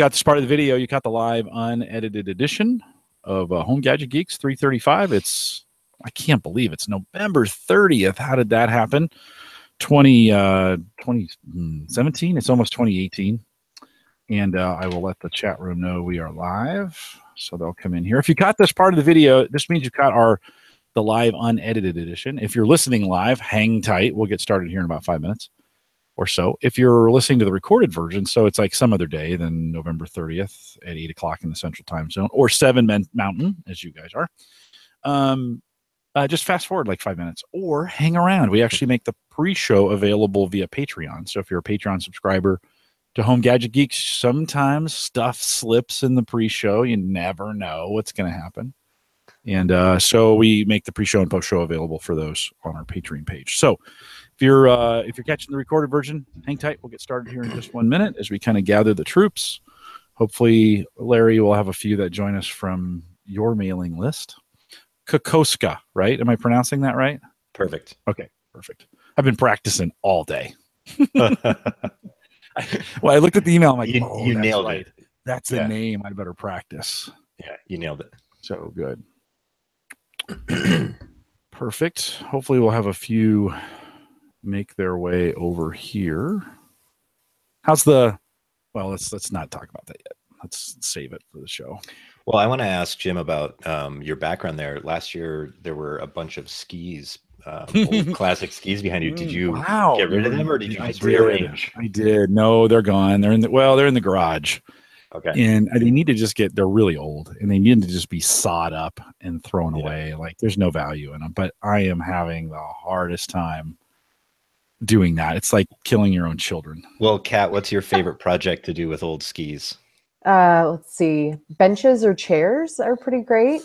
got this part of the video, you caught the live unedited edition of Home Gadget Geeks 335. I can't believe it's November 30th. How did that happen? 2017. It's almost 2018. And I will let the chat room know we are live, so they'll come in here. If you caught this part of the video, this means you caught the live unedited edition. If you're listening live, hang tight. We'll get started here in about 5 minutes or so. If you're listening to the recorded version, so it's like some other day than November 30th at 8 o'clock in the Central Time Zone, or 7 Mountain, as you guys are, just fast forward like 5 minutes or hang around. We actually make the pre-show available via Patreon. So if you're a Patreon subscriber to Home Gadget Geeks, sometimes stuff slips in the pre-show. You never know what's going to happen. And so we make the pre-show and post-show available for those on our Patreon page. So if you're catching the recorded version, hang tight. We'll get started here in just 1 minute as we kind of gather the troops. Hopefully, Larry will have a few that join us from your mailing list. Kokoska, right? Am I pronouncing that right? Perfect. Okay, perfect. I've been practicing all day. I looked at the email. I'm like, you nailed right. it. That's the name. I better practice. Yeah, you nailed it. So good. Perfect. Hopefully we'll have a few make their way over here. Let's not talk about that yet. Let's save it for the show. Well, I want to ask Jim about your background there. Last year, there were a bunch of skis, old classic skis behind you. Did you get rid of them, or did you just rearrange? I did. No, they're gone. They're in the garage. Okay. And they need to just they're really old, and they need to just be sawed up and thrown away. Like, there's no value in them. But I am having the hardest time doing that. It's like killing your own children. Well, Kat, what's your favorite project to do with old skis? Let's see. Benches or chairs are pretty great.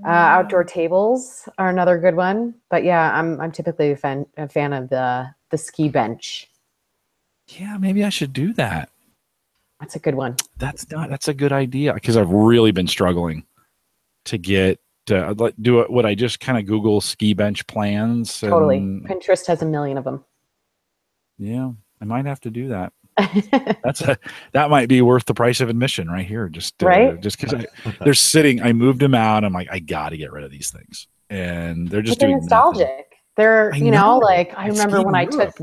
Outdoor tables are another good one. But yeah, I'm typically a fan of the ski bench. Yeah, maybe I should do that. That's a good one. That's a good idea, because I've really been struggling to get do what I just kind of Google ski bench plans. Totally. Pinterest has a million of them. Yeah, I might have to do that. That might be worth the price of admission right here. Just because they're sitting. I moved them out. I'm like, I got to get rid of these things, and they're just doing nostalgic. Nothing. They're I remember when I took.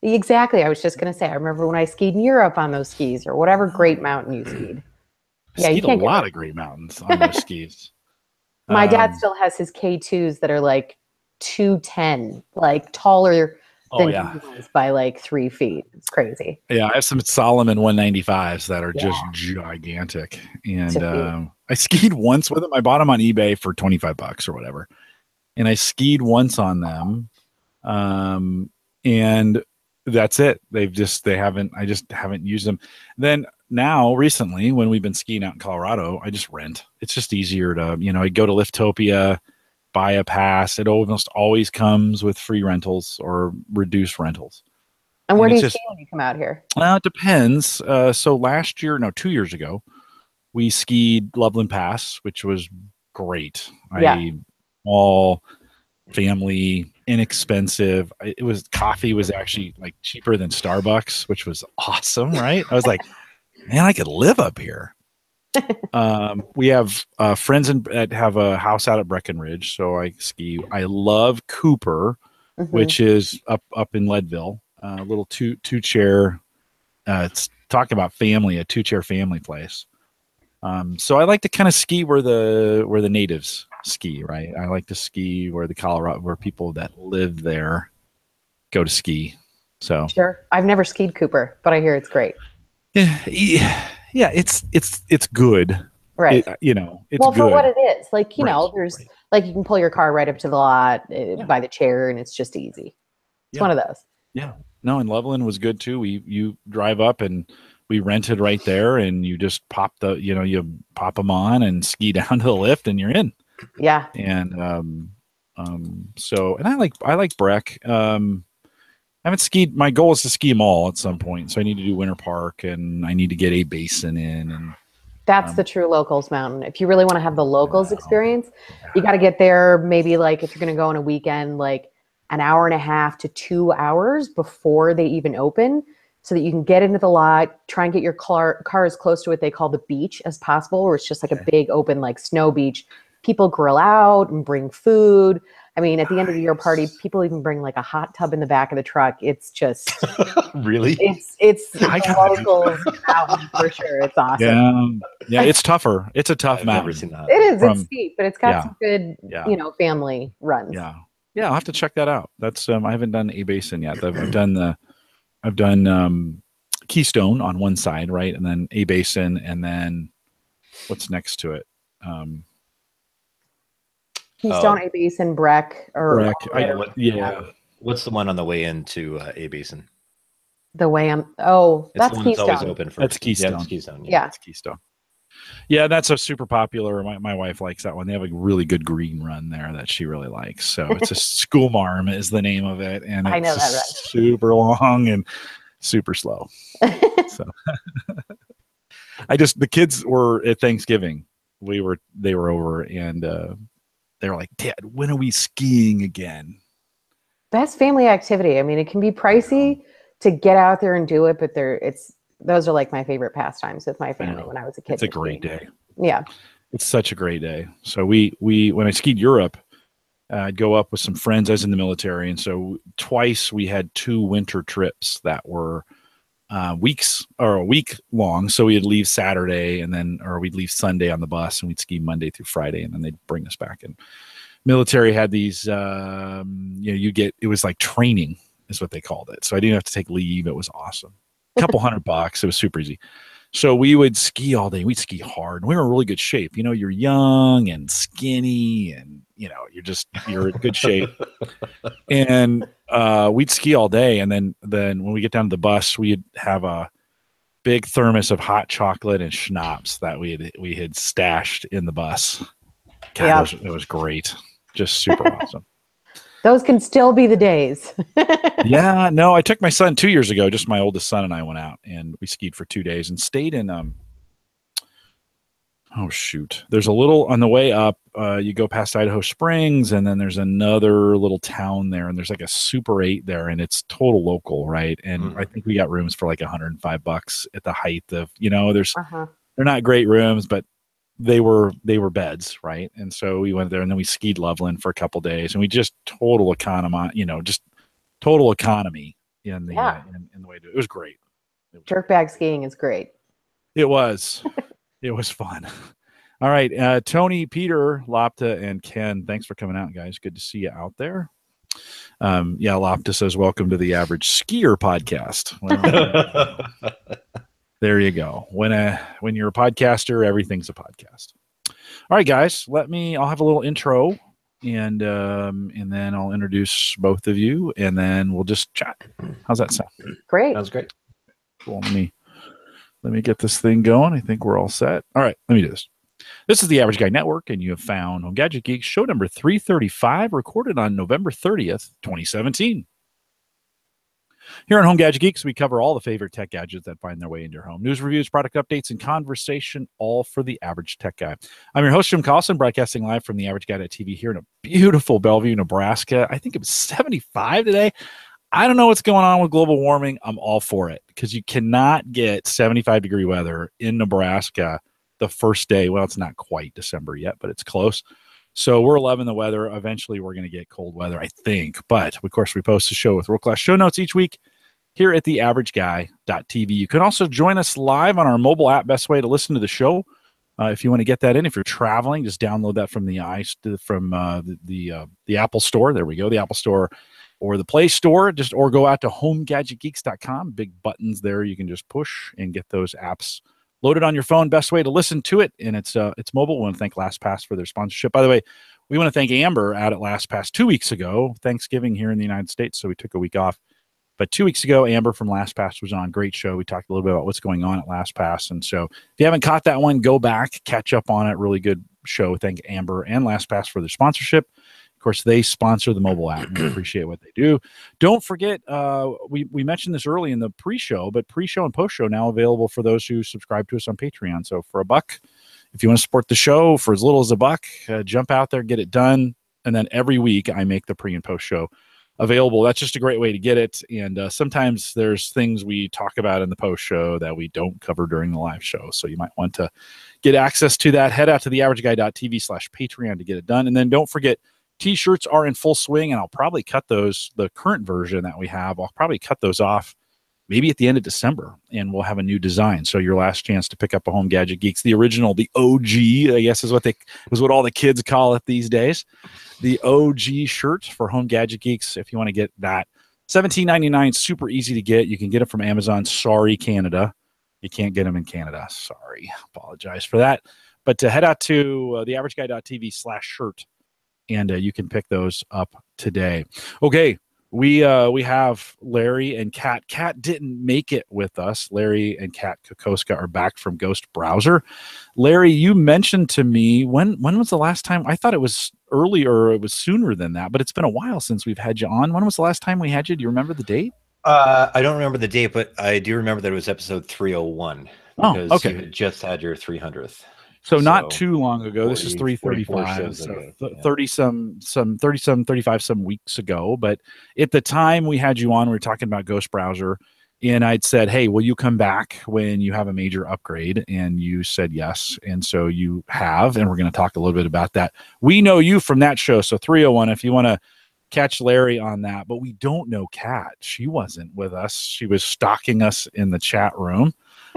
Exactly. I was just going to say, I remember when I skied in Europe on those skis, or whatever great mountain you skied. Yeah, you skied a lot of great mountains on those skis. My dad still has his K2s that are like 210, like taller than by like 3 feet. It's crazy. Yeah, I have some Solomon 195s that are just gigantic. And I skied once with them. I bought them on eBay for $25 or whatever. And I skied once on them. And that's it. I just haven't used them. Then now recently, when we've been skiing out in Colorado, I just rent. It's just easier to, I go to Liftopia, buy a pass. It almost always comes with free rentals or reduced rentals. And where do you ski when you come out here? Well, it depends. So 2 years ago, we skied Loveland Pass, which was great. All family, inexpensive. Coffee was actually like cheaper than Starbucks, which was awesome, right? I was like, man, I could live up here. We have friends that have a house out at Breckenridge, so I ski. I love Cooper, which is up in Leadville. A little two chair. It's talking about family, a 2-chair family place. So I like to kind of ski where the natives ski, right? I like to ski where people that live there go to ski. So sure, I've never skied Cooper, but I hear it's great. Yeah, it's good, right? It's well, good. For what it is, like there's like you can pull your car right up to the lot by the chair, and it's just easy. It's one of those. Yeah, no, and Loveland was good too. You drive up and we rented right there, and you just pop you pop them on and ski down to the lift, and you're in. Yeah. And I like Breck. I haven't skied. My goal is to ski them all at some point. So I need to do Winter Park, and I need to get a basin in. And that's the true locals mountain. If you really want to have the locals experience, you got to get there. Maybe like if you're going to go on a weekend, like an hour and a half to 2 hours before they even open, so that you can get into the lot, try and get your car as close to what they call the beach as possible, where it's just like a big open like snow beach. People grill out and bring food. I mean, at the end of the year party, people even bring like a hot tub in the back of the truck. It's just really, it's a local mountain for sure. It's awesome. Yeah, it's tougher. It's a tough mountain. Never seen that. It is. It's steep, but it's got some good, family runs. Yeah, I'll have to check that out. That's I haven't done A Basin yet. I've done Keystone on one side, right, and then A Basin, and then what's next to it? Keystone, A Basin, Breck, or What's the one on the way into A Basin? The way that's Keystone. That's always open first. That's Keystone. Yeah, it's Keystone. Yeah. It's Keystone. Yeah, that's a super popular. My wife likes that one. They have a really good green run there that she really likes. So it's a School Marm is the name of it, and it's I know that, right? super long and super slow. So the kids were at Thanksgiving. They were over, and they were like, "Dad, when are we skiing again?" Best family activity. I mean, it can be pricey to get out there and do it, but those are like my favorite pastimes with my family when I was a kid. It's a great day. Yeah. It's such a great day. So we when I skied Europe, I'd go up with some friends. I was in the military, and so twice we had 2 winter trips that were weeks or a week long. So we'd leave Saturday or we'd leave Sunday on the bus, and we'd ski Monday through Friday, and then they'd bring us back. And military had these, it was like training is what they called it. So I didn't have to take leave. It was awesome. A couple $100. It was super easy. So we would ski all day. We'd ski hard. We were in really good shape. You're young and skinny, and you're in good shape. And we'd ski all day, and then when we get down to the bus, we'd have a big thermos of hot chocolate and schnapps that we had stashed in the bus. God, it was great. Just super awesome. Those can still be the days. Yeah, no, I took my son 2 years ago. Just my oldest son and I went out, and we skied for 2 days and stayed in there's a little on the way up. You go past Idaho Springs, and then there's another little town there, and there's like a Super 8 there, and it's total local, right? And I think we got rooms for like $105 at the height of, they're not great rooms, but they were beds, right? And so we went there, and then we skied Loveland for a couple days, and we just total economy, total economy in the way to do it. It was great. Jerkbag skiing is great. It was. It was fun. All right. Tony, Peter, Lopta, and Ken, thanks for coming out, guys. Good to see you out there. Lopta says, welcome to the Average Skier podcast. Well, there you go. When you're a podcaster, everything's a podcast. All right, guys, I'll have a little intro, and then I'll introduce both of you, and then we'll just chat. How's that sound? Great. Sounds great. Cool. Let me get this thing going. I think we're all set. All right, let me do this. This is the Average Guy Network, and you have found Home Gadget Geeks show number 335, recorded on November 30th, 2017. Here on Home Gadget Geeks, we cover all the favorite tech gadgets that find their way into your home. News, reviews, product updates, and conversation, all for the average tech guy. I'm your host, Jim Carlson, broadcasting live from the Average Guy.tv here in a beautiful Bellevue, Nebraska. I think it was 75 today. I don't know what's going on with global warming. I'm all for it, because you cannot get 75-degree weather in Nebraska the first day. Well, it's not quite December yet, but it's close. So we're loving the weather. Eventually, we're going to get cold weather, I think. But, of course, we post a show with world-class show notes each week here at theaverageguy.tv. You can also join us live on our mobile app. Best way to listen to the show. If you want to get that in, if you're traveling, just download that from the Apple Store. There we go, the Apple Store or the Play Store. Or go out to homegadgetgeeks.com. Big buttons there. You can just push and get those apps loaded on your phone. Best way to listen to it, and it's mobile. We want to thank LastPass for their sponsorship. By the way, we want to thank Amber out at LastPass 2 weeks ago, Thanksgiving here in the United States, so we took a week off. But 2 weeks ago, Amber from LastPass was on. Great show. We talked a little bit about what's going on at LastPass. And so if you haven't caught that one, go back, catch up on it. Really good show. Thank Amber and LastPass for their sponsorship. Of course, they sponsor the mobile app. We appreciate what they do. Don't forget, we mentioned this early in the pre-show, but pre-show and post-show now available for those who subscribe to us on Patreon. So for $1, if you want to support the show for as little as $1, jump out there, get it done. And then every week I make the pre and post show available. That's just a great way to get it. And sometimes there's things we talk about in the post show that we don't cover during the live show. So you might want to get access to that. Head out to theaverageguy.tv/Patreon to get it done. And then don't forget, t-shirts are in full swing, and I'll probably cut those, the current version that we have, I'll probably cut those off maybe at the end of December, and we'll have a new design. So your last chance to pick up a Home Gadget Geeks, the original, the OG, I guess is what all the kids call it these days. The OG shirt for Home Gadget Geeks. If you want to get that, $17.99, super easy to get. You can get it from Amazon. Sorry, Canada. You can't get them in Canada. Sorry. Apologize for that. But head out to theaverageguy.tv/shirt, and you can pick those up today. Okay. We have Larry and Kat. Kat didn't make it with us. Larry and Kat Kokoska are back from Ghost Browser. Larry, you mentioned to me, when was the last time? I thought it was earlier, or it was sooner than that, but it's been a while since we've had you on. When was the last time we had you? Do you remember the date? I don't remember the date, but I do remember that it was episode 301 because okay. You had just had your 300th. So not too long ago. 40, this is 335, so 35 some weeks ago. But at the time we had you on, we were talking about Ghost Browser, and I'd said, hey, will you come back when you have a major upgrade? And you said yes. And so you have, and we're going to talk a little bit about that. We know you from that show. So 301, if you want to catch Larry on that, but we don't know Kat. She wasn't with us. She was stalking us in the chat room.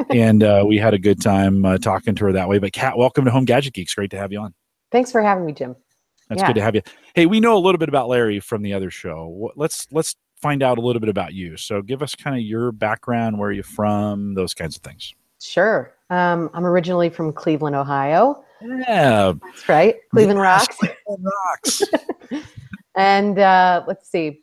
And we had a good time talking to her that way. But Kat, welcome to Home Gadget Geeks. Great to have you on. Thanks for having me, Jim. That's good to have you. Hey, we know a little bit about Larry from the other show. Let's find out a little bit about you. So give us kind of your background, where you're from, those kinds of things. Sure. I'm originally from Cleveland, Ohio. Yeah. That's right. Cleveland rocks. Cleveland rocks. And let's see.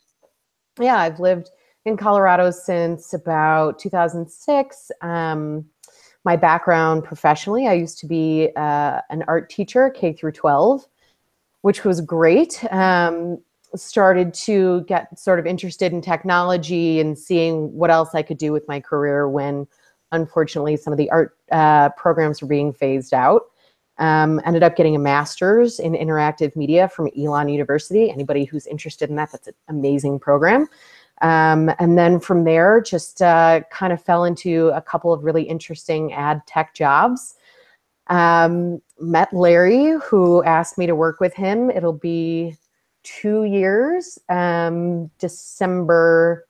Yeah, I've lived in Colorado since about 2006. My background professionally, I used to be an art teacher, K through 12, which was great. Started to get sort of interested in technology and seeing what else I could do with my career when, unfortunately, some of the art programs were being phased out. Ended up getting a master's in interactive media from Elon University. Anybody who's interested in that, that's an amazing program. And then from there, just kind of fell into a couple of really interesting ad tech jobs. Met Larry, who asked me to work with him. It'll be 2 years. December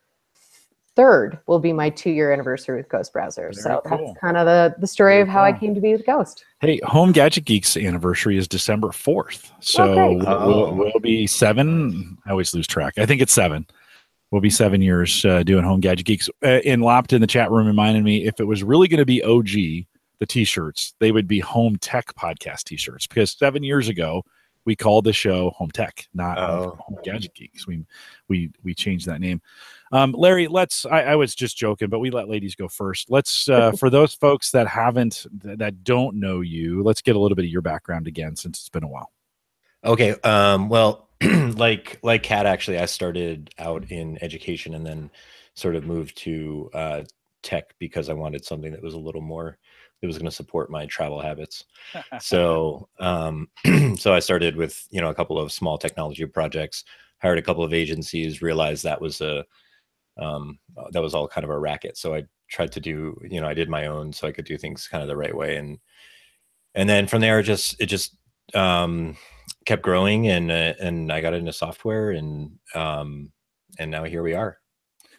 3rd will be my 2-year anniversary with Ghost Browser. So that's kind of the story of how I came to be with Ghost. Hey, Home Gadget Geeks anniversary is December 4th. So we'll be 7. I always lose track. I think it's 7. We'll be 7 years doing Home Gadget Geeks. And Lopt in the chat room reminded me, if it was really going to be OG, the t-shirts, they would be Home Tech Podcast t-shirts, because 7 years ago we called the show Home Tech, not Home Gadget Geeks. We changed that name. Larry, I was just joking, but we let ladies go first. Let's for those folks that don't know you, let's get a little bit of your background again, since it's been a while. Okay. Well, like Kat, actually, I started out in education and then sort of moved to tech because I wanted something that was a little more, that was going to support my travel habits. So, so I started with, a couple of small technology projects, hired a couple of agencies, realized that was that was all kind of a racket. So I tried to do, I did my own so I could do things kind of the right way. And then from there, it just kept growing, and I got into software, and now here we are.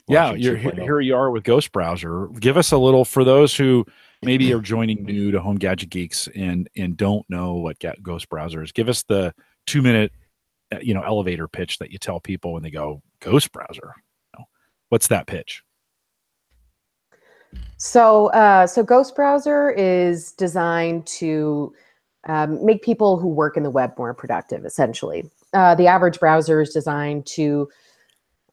Yeah, here you are with Ghost Browser. Give us a little, for those who maybe are joining new to Home Gadget Geeks and don't know what Ghost Browser is. Give us the 2-minute elevator pitch that you tell people when they go Ghost Browser. What's that pitch? So Ghost Browser is designed to make people who work in the web more productive, essentially. The average browser is designed to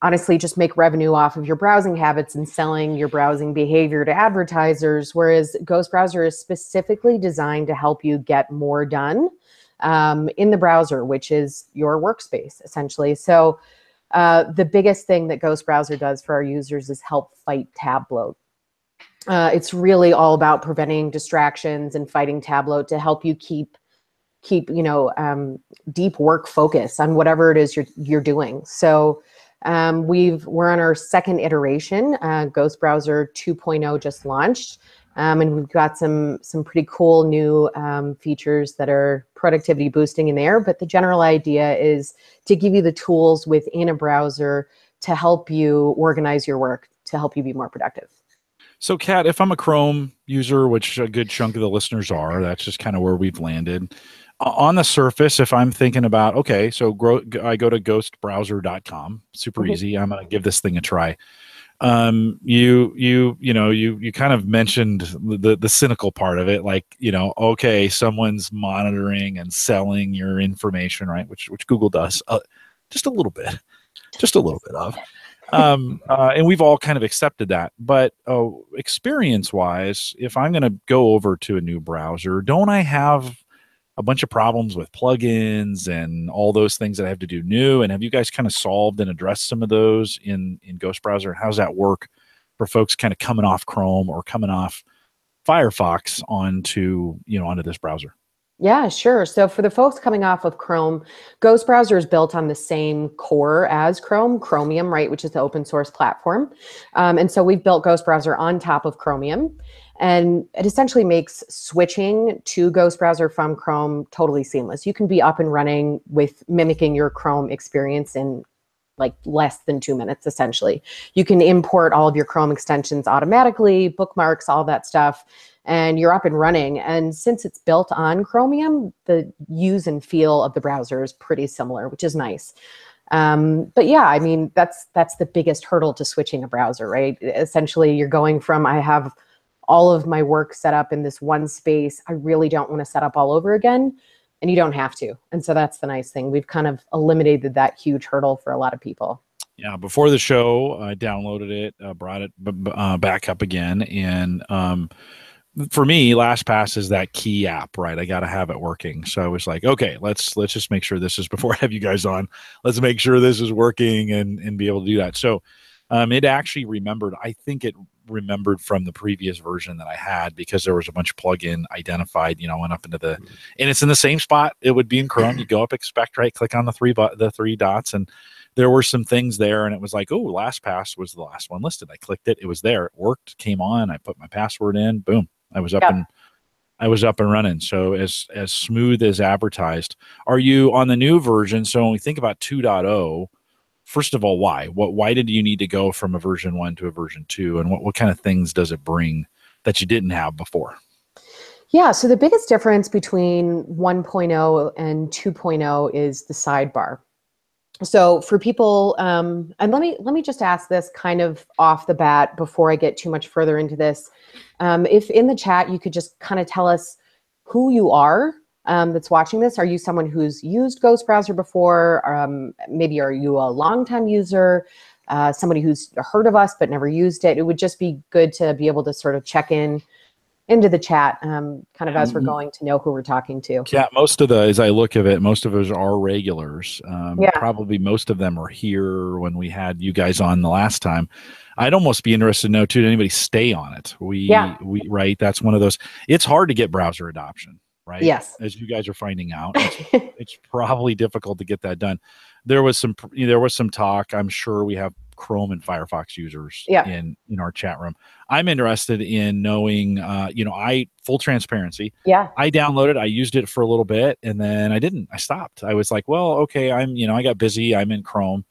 honestly just make revenue off of your browsing habits and selling your browsing behavior to advertisers, whereas Ghost Browser is specifically designed to help you get more done in the browser, which is your workspace, essentially. So the biggest thing that Ghost Browser does for our users is help fight tab bloat. It's really all about preventing distractions and fighting tab bloat to help you keep deep work focus on whatever it is you're doing. So We're on our second iteration. Ghost Browser 2.0 just launched. And we've got some pretty cool new features that are productivity boosting in there. But the general idea is to give you the tools within a browser to help you organize your work, to help you be more productive. So, Kat, if I'm a Chrome user, which a good chunk of the listeners are, that's just kind of where we've landed. On the surface, if I'm thinking about, okay, so I go to ghostbrowser.com, super easy. I'm going to give this thing a try. You kind of mentioned the cynical part of it, like, okay, someone's monitoring and selling your information, right? Which Google does just a little bit of. And we've all kind of accepted that. But experience-wise, if I'm going to go over to a new browser, don't I have a bunch of problems with plugins and all those things that I have to do new? And have you guys kind of solved and addressed some of those in Ghost Browser? How does that work for folks kind of coming off Chrome or coming off Firefox onto this browser? Yeah, sure. So for the folks coming off of Chrome, Ghost Browser is built on the same core as Chrome, Chromium, right, which is the open source platform. And so we've built Ghost Browser on top of Chromium. And it essentially makes switching to Ghost Browser from Chrome totally seamless. You can be up and running with mimicking your Chrome experience in like less than 2 minutes, essentially. You can import all of your Chrome extensions automatically, bookmarks, all that stuff, and you're up and running. And since it's built on Chromium, the use and feel of the browser is pretty similar, which is nice. But yeah, I mean, that's the biggest hurdle to switching a browser, right? Essentially, you're going from, I have all of my work set up in this one space. I really don't want to set up all over again. And you don't have to. And so that's the nice thing. We've kind of eliminated that huge hurdle for a lot of people. Yeah, before the show, I downloaded it, brought it back up again. And for me, LastPass is that key app, right? I got to have it working. So I was like, okay, let's just make sure this is, before I have you guys on, let's make sure this is working and be able to do that. So it actually remembered, I think it remembered from the previous version that I had, because there was a bunch of plugin identified, went up into and it's in the same spot it would be in Chrome. You go up, expect, right, click on the three dots, and there were some things there, and it was like, oh, LastPass was the last one listed. I clicked it, it was there, it worked, came on, I put my password in, boom, I was up and running. So as smooth as advertised. Are you on the new version? So when we think about 2.0, first of all, why did you need to go from a version 1 to a version 2? And what kind of things does it bring that you didn't have before? Yeah, so the biggest difference between 1.0 and 2.0 is the sidebar. So for people, and let me just ask this kind of off the bat before I get too much further into this. If in the chat you could just kind of tell us who you are, that's watching this. Are you someone who's used Ghost Browser before? Maybe are you a longtime user, somebody who's heard of us but never used it? It would just be good to be able to sort of check into the chat, kind of as we're going, to know who we're talking to. Yeah, as I look at it, most of us are regulars. Probably most of them are here when we had you guys on the last time. I'd almost be interested to know too, did anybody stay on it? We right, that's one of those. It's hard to get browser adoption. Right? Yes. As you guys are finding out, it's probably difficult to get that done. There was some talk. I'm sure we have Chrome and Firefox users in our chat room. I'm interested in knowing, full transparency. Yeah. I downloaded, I used it for a little bit, and then I stopped. I was like, well, okay, I got busy. I'm in Chrome.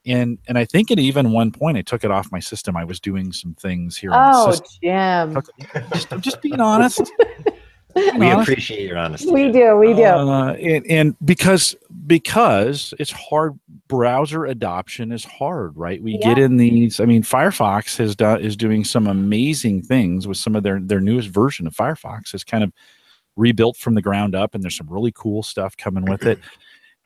And I think at even one point I took it off my system. I was doing some things here on the system. Jim. I'm just being honest. We appreciate your honesty. We do. And because it's hard, browser adoption is hard, right? We get in these. I mean, Firefox is doing some amazing things with some of their newest version of Firefox. Is kind of rebuilt from the ground up, and there's some really cool stuff coming with it.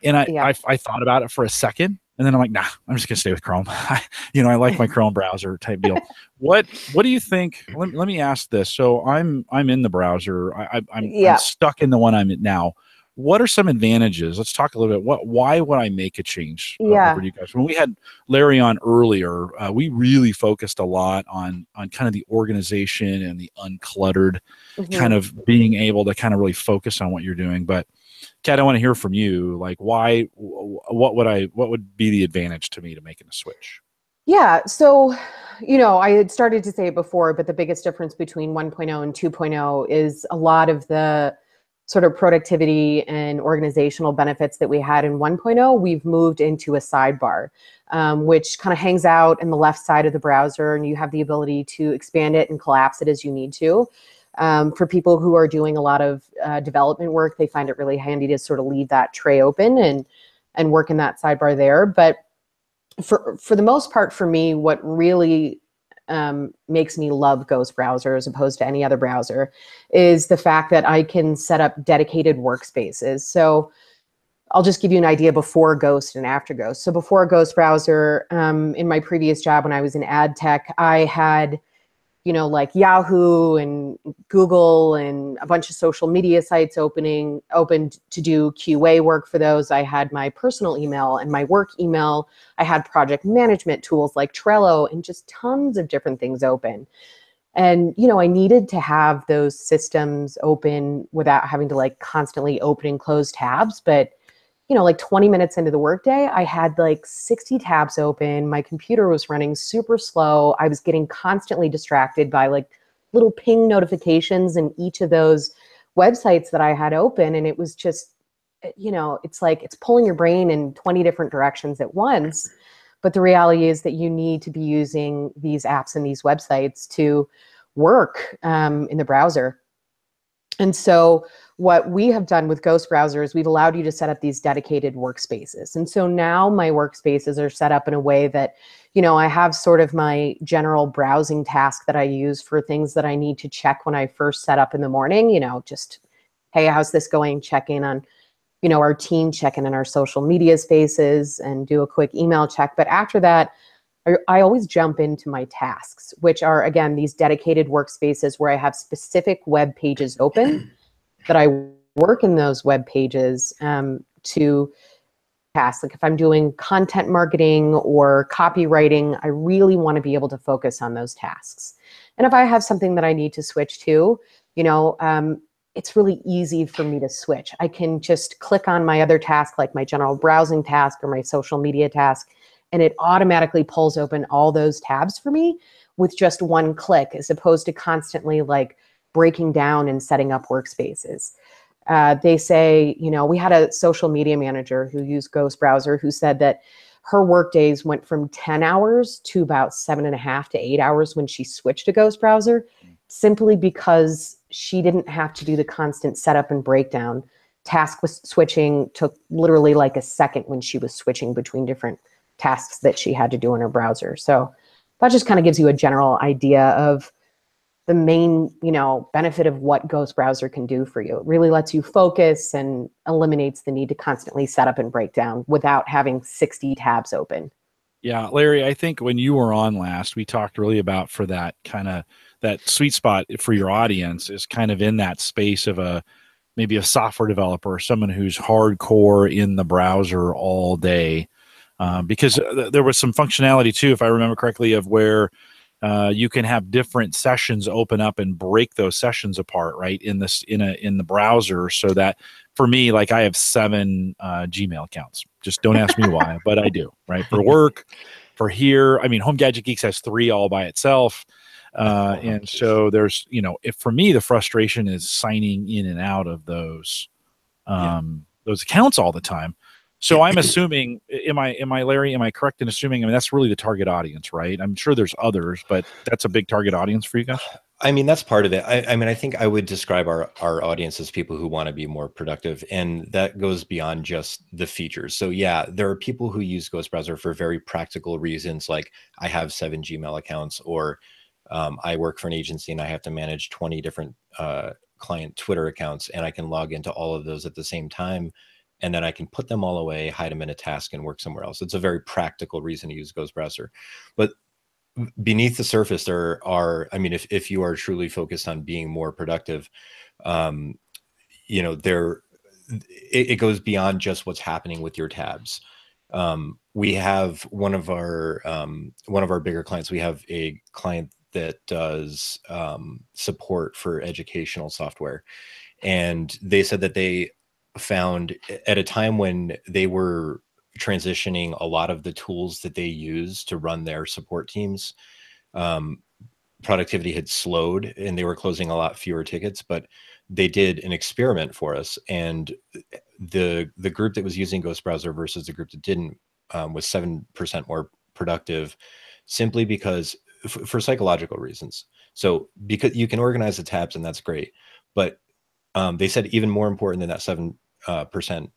And I thought about it for a second, and then I'm like, nah, I'm just gonna stay with Chrome. I like my Chrome browser type deal. What do you think? Let me ask this. So I'm in the browser. I'm stuck in the one I'm in now. What are some advantages? Let's talk a little bit. Why would I make a change over to you guys? When we had Larry on earlier, we really focused a lot on kind of the organization and the uncluttered kind of being able to kind of really focus on what you're doing. But Kat, I want to hear from you. Like, why? What would be the advantage to me to making a switch? Yeah. So, I had started to say it before, but the biggest difference between 1.0 and 2.0 is a lot of the sort of productivity and organizational benefits that we had in 1.0, we've moved into a sidebar, which kind of hangs out in the left side of the browser, and you have the ability to expand it and collapse it as you need to. For people who are doing a lot of development work, they find it really handy to sort of leave that tray open and work in that sidebar there. But for the most part, for me, what really makes me love Ghost Browser as opposed to any other browser is the fact that I can set up dedicated workspaces. So I'll just give you an idea before Ghost and after Ghost. So before Ghost Browser, in my previous job when I was in ad tech, I had like Yahoo and Google and a bunch of social media sites open to do QA work for those. I had my personal email and my work email. I had project management tools like Trello and just tons of different things open. And, I needed to have those systems open without having to like constantly open and close tabs. But like 20 minutes into the workday, I had like 60 tabs open. My computer was running super slow. I was getting constantly distracted by like little ping notifications in each of those websites that I had open. And it was just, it's like it's pulling your brain in 20 different directions at once. But the reality is that you need to be using these apps and these websites to work in the browser. And so what we have done with Ghost Browser is we've allowed you to set up these dedicated workspaces. And so now my workspaces are set up in a way that, I have sort of my general browsing task that I use for things that I need to check when I first set up in the morning, just, hey, how's this going? Check in on, our team, check in our social media spaces and do a quick email check. But after that, I always jump into my tasks, which are, again, these dedicated workspaces where I have specific web pages open that I work in those web pages to tasks. Like if I'm doing content marketing or copywriting, I really want to be able to focus on those tasks. And if I have something that I need to switch to, it's really easy for me to switch. I can just click on my other task, like my general browsing task or my social media task, and it automatically pulls open all those tabs for me with just one click, as opposed to constantly like breaking down and setting up workspaces. They say, we had a social media manager who used Ghost Browser who said that her work days went from 10 hours to about 7.5 to 8 hours when she switched to Ghost Browser, simply because she didn't have to do the constant setup and breakdown. Task switching took literally like a second when she was switching between different tasks that she had to do in her browser. So that just kind of gives you a general idea of the main, benefit of what Ghost Browser can do for you. It really lets you focus and eliminates the need to constantly set up and break down without having 60 tabs open. Yeah, Larry, I think when you were on last, we talked really about for that kind of that sweet spot for your audience is kind of in that space of maybe a software developer, someone who's hardcore in the browser all day. Because there was some functionality too, if I remember correctly, of where you can have different sessions open up and break those sessions apart, right? In the browser, so that for me, like I have 7 Gmail accounts. Just don't ask me why, but I do, right? For work, for here. I mean, Home Gadget Geeks has 3 all by itself. And so there's, if for me, the frustration is signing in and out of those accounts all the time. So I'm assuming, am I Larry, am I correct in assuming, that's really the target audience, right? I'm sure there's others, but that's a big target audience for you guys? I mean, that's part of it. I think I would describe our audience as people who want to be more productive, and that goes beyond just the features. So yeah, there are people who use Ghost Browser for very practical reasons, like I have 7 Gmail accounts, or I work for an agency and I have to manage 20 different client Twitter accounts, and I can log into all of those at the same time. And then I can put them all away, hide them in a task, and work somewhere else. It's a very practical reason to use Ghost Browser. But beneath the surface, there are, if you are truly focused on being more productive, it goes beyond just what's happening with your tabs. We have one of our bigger clients. We have a client that does support for educational software, and they said that they found at a time when they were transitioning a lot of the tools that they use to run their support teams, productivity had slowed and they were closing a lot fewer tickets, but they did an experiment for us. And the group that was using Ghost Browser versus the group that didn't was 7% more productive, simply because for psychological reasons. So because you can organize the tabs and that's great, but they said even more important than that 7%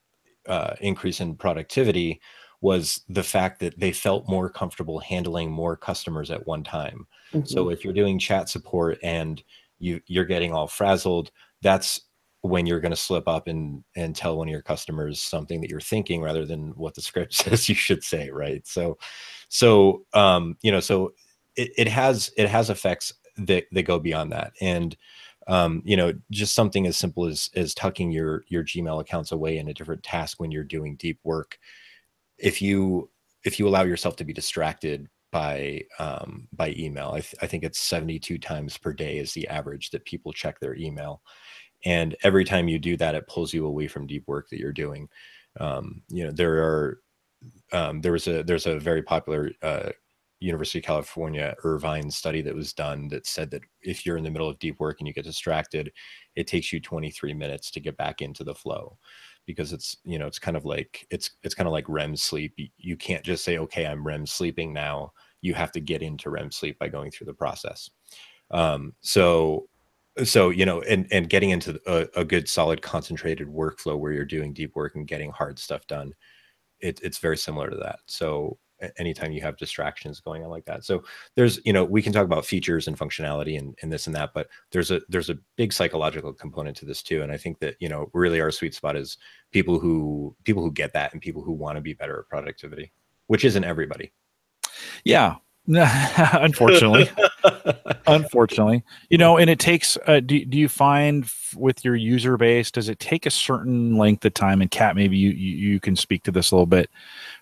increase in productivity was the fact that they felt more comfortable handling more customers at one time. Mm-hmm. So if you're doing chat support and you're getting all frazzled, that's when you're going to slip up and tell one of your customers something that you're thinking rather than what the script says you should say, right? So it has effects that go beyond that. And just something as simple as tucking your Gmail accounts away in a different task when you're doing deep work. If you allow yourself to be distracted by email, I think it's 72 times per day is the average that people check their email. And every time you do that, it pulls you away from deep work that you're doing. There's a very popular University of California, Irvine study that was done that said that if you're in the middle of deep work and you get distracted, it takes you 23 minutes to get back into the flow, because it's kind of like REM sleep. You can't just say, okay, I'm REM sleeping now. You have to get into REM sleep by going through the process. So getting into a good, solid, concentrated workflow where you're doing deep work and getting hard stuff done, it's very similar to that. So anytime you have distractions going on like that. So there's, we can talk about features and functionality and this and that, but there's a big psychological component to this too. And I think that, really our sweet spot is people who get that and people who want to be better at productivity, which isn't everybody. Yeah. Unfortunately, and it takes, do you find with your user base, does it take a certain length of time? And Kat, maybe you can speak to this a little bit.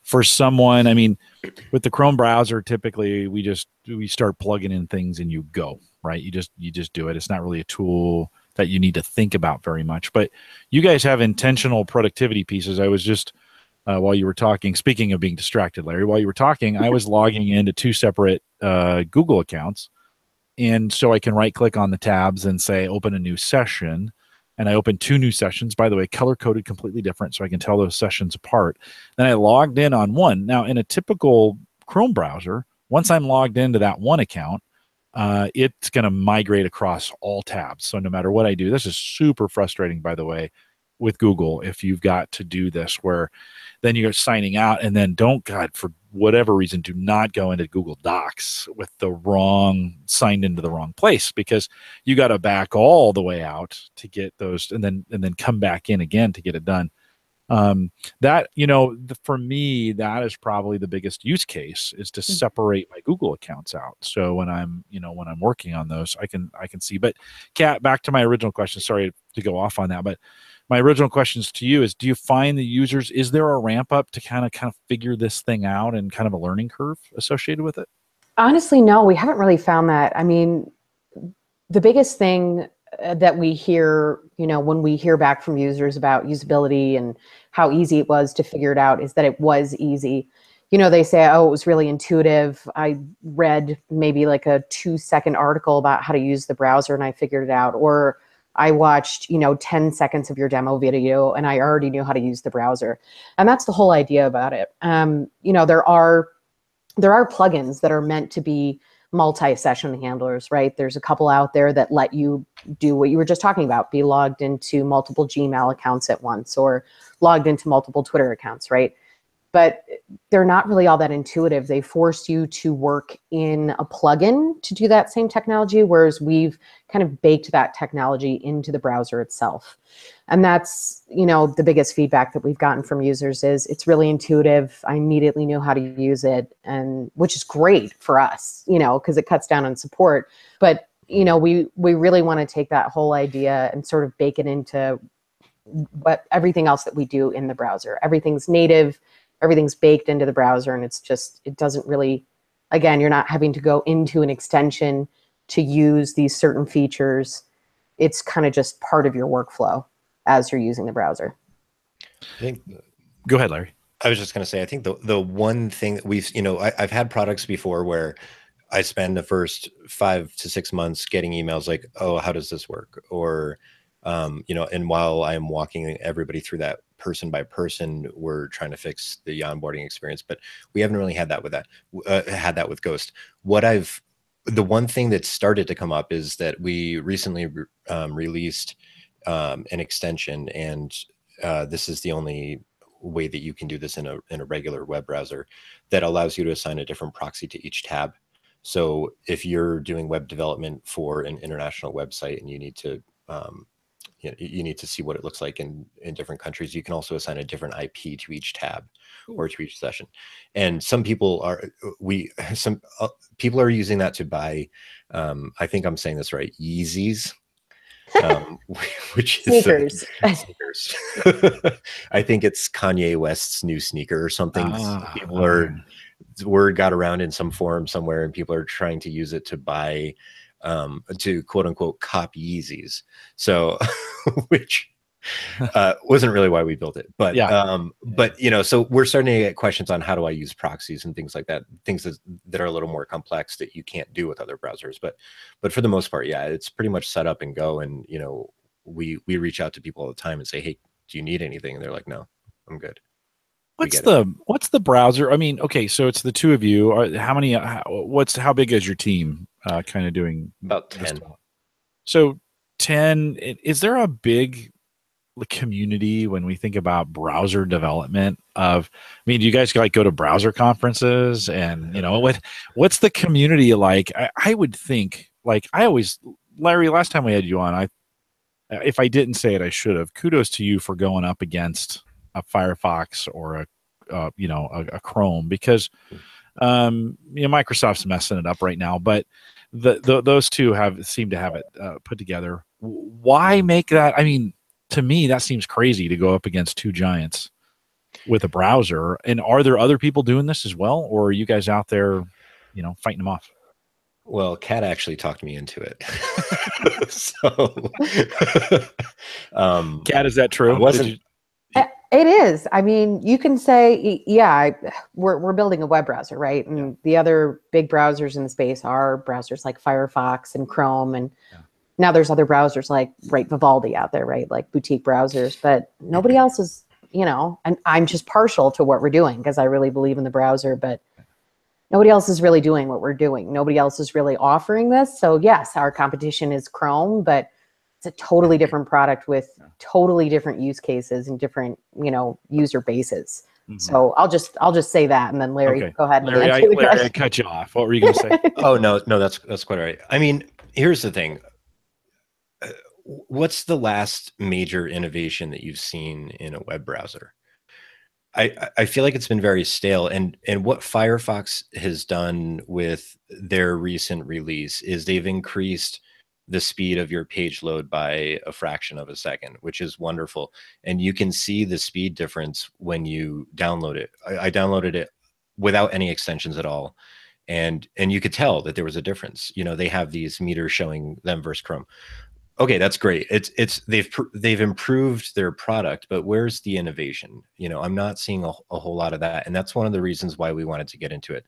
For someone, I mean, with the Chrome browser, typically we start plugging in things and you go, right? You just do it. It's not really a tool that you need to think about very much, but you guys have intentional productivity pieces. I was just, while you were talking, speaking of being distracted, Larry, while you were talking, I was logging into 2 separate Google accounts. And so I can right click on the tabs and say, open a new session. And I opened 2 new sessions, by the way, color coded completely different, so I can tell those sessions apart. Then I logged in on one. Now, in a typical Chrome browser, once I'm logged into that one account, it's going to migrate across all tabs. So no matter what I do, this is super frustrating, by the way, with Google, if you've got to do this, where then you're signing out and then for whatever reason, do not go into Google Docs with signed into the wrong place, because you got to back all the way out to get those and then come back in again to get it done. For me, that is probably the biggest use case, is to separate my Google accounts out. So when I'm working on those, I can see. But Kat, back to my original question, sorry to go off on that, but my original questions to you is, do you find the users, is there a ramp up to kind of figure this thing out and kind of a learning curve associated with it? Honestly, no, we haven't really found that. I mean, the biggest thing that we hear, when we hear back from users about usability and how easy it was to figure it out, is that it was easy. They say, oh, it was really intuitive. I read maybe like a 2-second article about how to use the browser and I figured it out. Or I watched, 10 seconds of your demo video and I already knew how to use the browser. And that's the whole idea about it. There are plugins that are meant to be multi-session handlers, right? There's a couple out there that let you do what you were just talking about, be logged into multiple Gmail accounts at once or logged into multiple Twitter accounts, right? But they're not really all that intuitive. They force you to work in a plugin to do that same technology, whereas we've kind of baked that technology into the browser itself. And that's, the biggest feedback that we've gotten from users is it's really intuitive. I immediately knew how to use it, and which is great for us, because it cuts down on support. But, we really want to take that whole idea and sort of bake it into everything else that we do in the browser. Everything's native. Everything's baked into the browser, and it doesn't really, again, you're not having to go into an extension to use these certain features. It's kind of just part of your workflow as you're using the browser. I think. Go ahead, Larry. I was just going to say, I think the one thing that we've, I've had products before where I spend the first 5 to 6 months getting emails like, oh, how does this work? Or, and while I'm walking everybody through that person by person, we're trying to fix the onboarding experience, but we haven't really had that with Ghost. The one thing that started to come up is that we recently released an extension, and this is the only way that you can do this in a regular web browser, that allows you to assign a different proxy to each tab. So if you're doing web development for an international website and you need to see what it looks like in different countries, you can also assign a different IP to each tab or to each session. And some people are using that to buy, I think I'm saying this right, Yeezys. Which is sneakers. Sneakers. I think it's Kanye West's new sneaker or something. Word got around in some forum somewhere, and people are trying to use it to buy, to quote unquote copy Yeezys. So, which wasn't really why we built it, but so we're starting to get questions on how do I use proxies and things like that, things that are a little more complex that you can't do with other browsers. But for the most part, yeah, it's pretty much set up and go. And we reach out to people all the time and say, hey, do you need anything? And they're like, no, I'm good. What's the browser? I mean, okay, so it's the two of you. How big is your team? Kind of doing about 10. So 10. Is there a big community when we think about browser development? Do you guys like go to browser conferences, and what's the community like? I would think, like, Larry, last time we had you on, if I didn't say it, I should have. Kudos to you for going up against a Firefox or a Chrome, because Microsoft's messing it up right now, but those two seem to have it put together. Why make that? I mean, to me, that seems crazy to go up against two giants with a browser. And are there other people doing this as well, or are you guys out there, fighting them off? Well, Kat actually talked me into it. Kat, is that true? It is. I mean, you can say, yeah, we're building a web browser, right? And the other big browsers in the space are browsers like Firefox and Chrome, and now there's other browsers like Vivaldi out there, right? Like boutique browsers, but nobody else is, and I'm just partial to what we're doing because I really believe in the browser, but nobody else is really doing what we're doing. Nobody else is really offering this. So yes, our competition is Chrome, but it's a totally different product with totally different use cases and different, user bases. Mm-hmm. So I'll just say that, and then Larry, go ahead. Larry, I cut you off. What were you going to say? Oh no, that's quite all right. I mean, here's the thing. What's the last major innovation that you've seen in a web browser? I feel like it's been very stale, and what Firefox has done with their recent release is they've increased the speed of your page load by a fraction of a second, which is wonderful. And you can see the speed difference when you download it. I downloaded it without any extensions at all. And you could tell that there was a difference. They have these meters showing them versus Chrome. Okay, that's great. They've improved their product, but where's the innovation? I'm not seeing a whole lot of that. And that's one of the reasons why we wanted to get into it.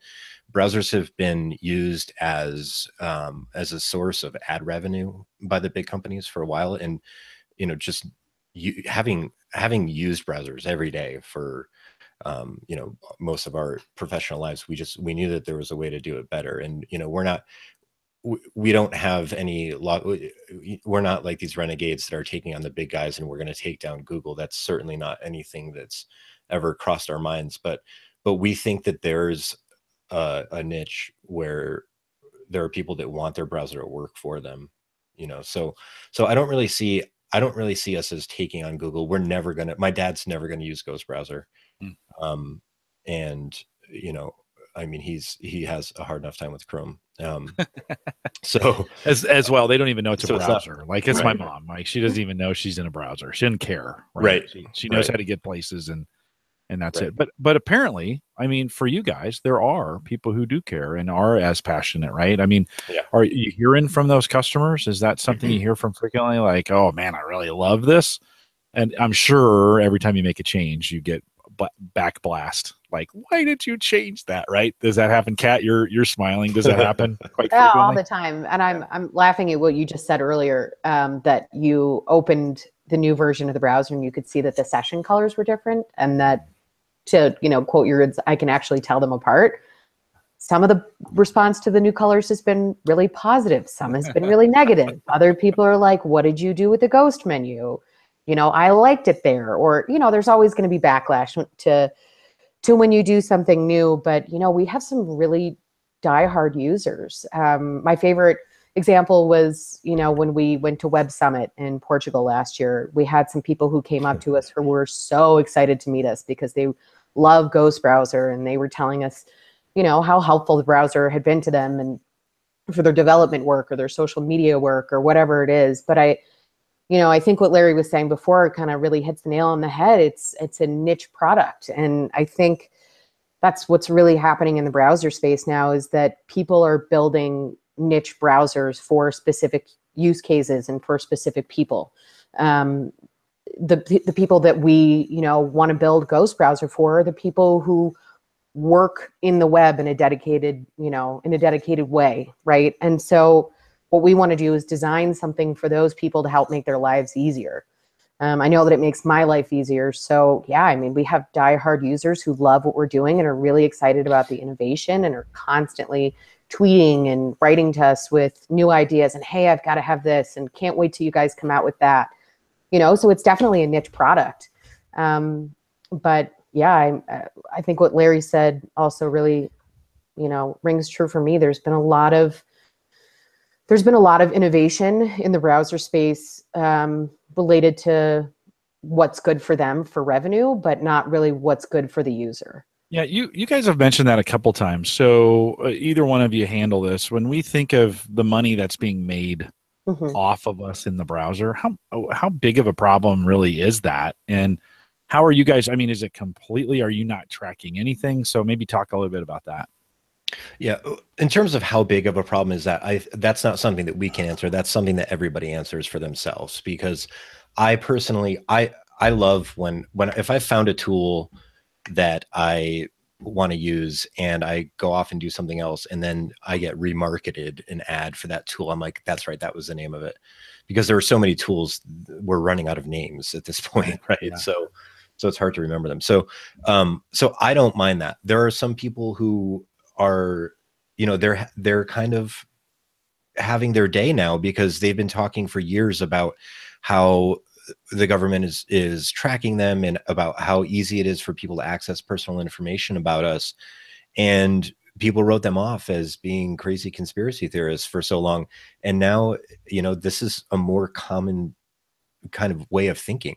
Browsers have been used as a source of ad revenue by the big companies for a while, and just having used browsers every day for most of our professional lives, we knew that there was a way to do it better. And we don't have we're not like these renegades that are taking on the big guys and we're going to take down Google. That's certainly not anything that's ever crossed our minds, but we think that there's a niche where there are people that want their browser to work for them, so I don't really see us as taking on Google. My dad's never going to use Ghost browser. And I mean, he has a hard enough time with Chrome. So as well, they don't even know it's a browser. It's my mom. Like, she doesn't even know she's in a browser. She doesn't care. Right. She knows how to get places, and that's it. But apparently, I mean, for you guys, there are people who do care and are as passionate, right? I mean, are you hearing from those customers? Is that something you hear from frequently? Like, oh man, I really love this. And I'm sure every time you make a change, you get back blast. Like, why did you change that? Right? Does that happen, Kat? You're smiling. Does that happen quite frequently? All the time. And I'm laughing at what you just said earlier, that you opened the new version of the browser and you could see that the session colors were different, and that, to quote your words, I can actually tell them apart. Some of the response to the new colors has been really positive. Some has been really negative. Other people are like, what did you do with the ghost menu? I liked it there. Or, there's always going to be backlash to when you do something new. But, we have some really diehard users. My favorite example was, when we went to Web Summit in Portugal last year, we had some people who came up to us who were so excited to meet us because they love Ghost Browser, and they were telling us, how helpful the browser had been to them and for their development work or their social media work or whatever it is. But I think what Larry was saying before kind of really hits the nail on the head. It's a niche product. And I think that's what's really happening in the browser space now, is that people are building niche browsers for specific use cases and for specific people. The people that we, want to build Ghost Browser for are the people who work in the web in a dedicated way, right? And so what we want to do is design something for those people to help make their lives easier. I know that it makes my life easier. So yeah, we have diehard users who love what we're doing and are really excited about the innovation and are constantly tweeting and writing to us with new ideas and, hey, I've got to have this and can't wait till you guys come out with that. So it's definitely a niche product. But yeah, I think what Larry said also really, rings true for me. There's been a lot of innovation in the browser space, related to what's good for them for revenue, but not really what's good for the user. Yeah, you guys have mentioned that a couple times. So either one of you handle this. When we think of the money that's being made off of us in the browser, how big of a problem really is that? And how are you guys? Is it completely? Are you not tracking anything? So maybe talk a little bit about that. Yeah, in terms of how big of a problem is that, that's not something that we can answer. That's something that everybody answers for themselves. Because I personally, I love when if I found a tool that I want to use and I go off and do something else, and then I get remarketed an ad for that tool. I'm like, that's right, that was the name of it. Because there are so many tools, we're running out of names at this point, right? Yeah. So it's hard to remember them. So I don't mind that. There are some people who are, they're kind of having their day now because they've been talking for years about how the government is tracking them and about how easy it is for people to access personal information about us. And people wrote them off as being crazy conspiracy theorists for so long. And now, this is a more common kind of way of thinking.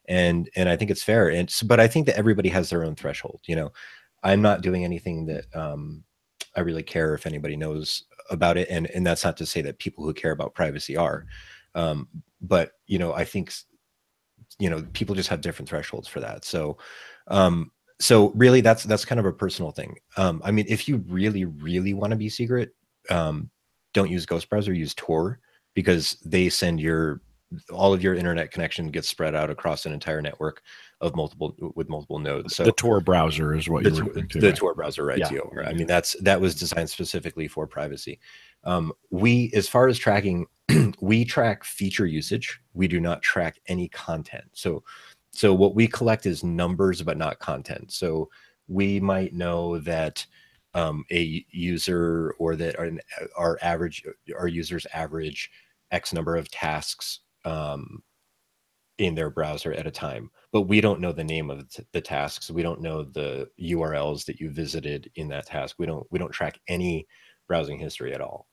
And I think it's fair. But I think that everybody has their own threshold. I'm not doing anything that I really care if anybody knows about it. And that's not to say that people who care about privacy are. But, I think, people just have different thresholds for that. So really that's kind of a personal thing. If you really, really want to be secret, don't use Ghost Browser, use Tor, because they send all of your internet connection gets spread out across an entire network of multiple nodes. So the Tor browser is what you're referring to. The Tor browser, right? Yeah. TOR. That was designed specifically for privacy. As far as tracking, we track feature usage. We do not track any content. So what we collect is numbers, but not content. So we might know that a user, or that our users average X number of tasks in their browser at a time, but we don't know the name of the tasks. We don't know the URLs that you visited in that task. We don't track any browsing history at all,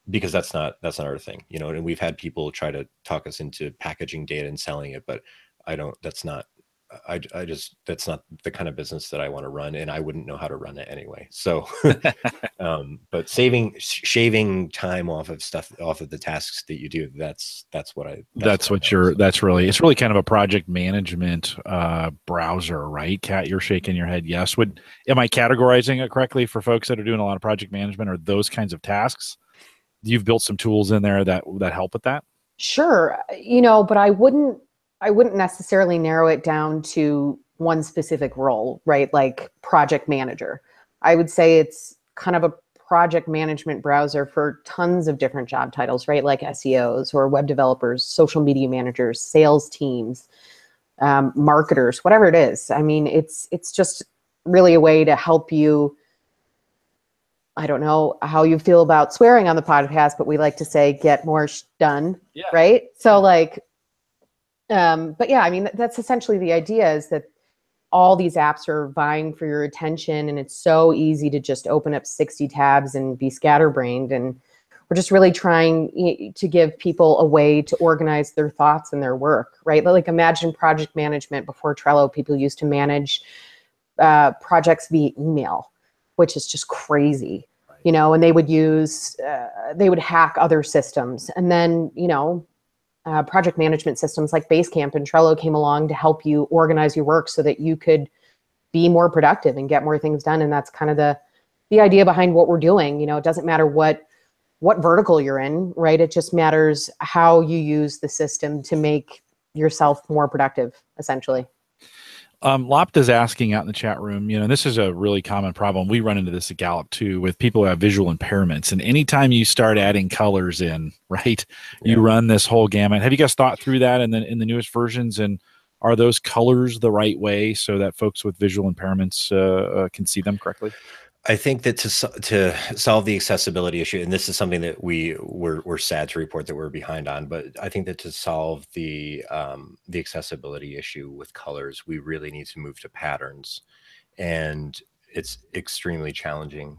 because that's not our thing, and we've had people try to talk us into packaging data and selling it, but that's not the kind of business that I want to run, and I wouldn't know how to run it anyway. So, but shaving time off of the tasks that you do, it's really kind of a project management browser, right? Kat, you're shaking your head. Yes. Am I categorizing it correctly for folks that are doing a lot of project management or those kinds of tasks? You've built some tools in there that help with that? Sure. But I wouldn't I wouldn't necessarily narrow it down to one specific role, right? Like project manager. I would say it's kind of a project management browser for tons of different job titles, right? Like SEOs or web developers, social media managers, sales teams, marketers, whatever it is. I mean, it's just really a way to help you. I don't know how you feel about swearing on the podcast, but we like to say get more done, right? So like, but yeah, I mean, that's essentially the idea, is that all these apps are vying for your attention, and it's so easy to just open up 60 tabs and be scatterbrained. And we're just really trying to give people a way to organize their thoughts and their work, right? Like imagine project management before Trello. People used to manage projects via email, which is just crazy, you know, and they would hack other systems. And then, you know, project management systems like Basecamp and Trello came along to help you organize your work so that you could be more productive and get more things done. And that's kind of the idea behind what we're doing. You know, it doesn't matter what vertical you're in, right? It just matters how you use the system to make yourself more productive, essentially. Lopta's asking out in the chat room, you know, this is a really common problem. We run into this at Gallup too, with people who have visual impairments. And anytime you start adding colors in, right, you run this whole gamut. Have you guys thought through that in the newest versions? And are those colors the right way so that folks with visual impairments can see them correctly? I think that to solve the accessibility issue, and this is something that we're sad to report that we're behind on, but I think that to solve the accessibility issue with colors, we really need to move to patterns, and it's extremely challenging.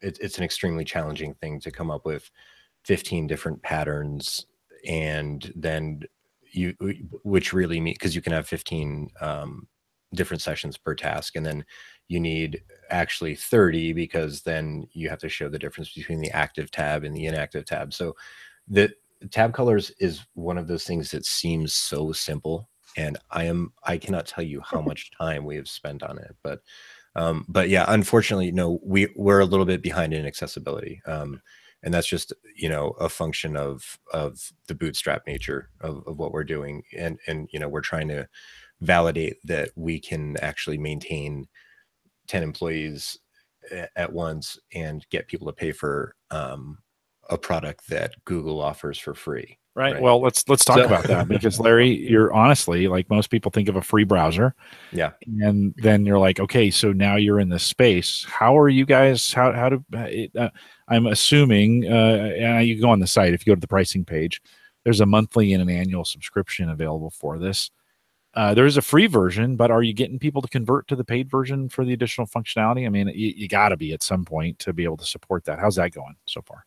It's an extremely challenging thing to come up with 15 different patterns, and then which really mean, because you can have 15 different sessions per task, and then you need actually 30, because then you have to show the difference between the active tab and the inactive tab. So the tab colors is one of those things that seems so simple, and I cannot tell you how much time we have spent on it, but yeah, unfortunately, no, we're a little bit behind in accessibility. And that's just, you know, a function of the bootstrap nature of what we're doing. And, you know, we're trying to validate that we can actually maintain 10 employees at once and get people to pay for a product that Google offers for free. Right. Well, let's talk about that, because Larry, you're honestly, like, most people think of a free browser. Yeah. And then you're like, okay, so now you're in this space. How are you guys? I'm assuming, and you go on the site, if you go to the pricing page, there's a monthly and an annual subscription available for this. There is a free version, but are you getting people to convert to the paid version for the additional functionality? I mean, you got to be at some point to be able to support that. How's that going so far?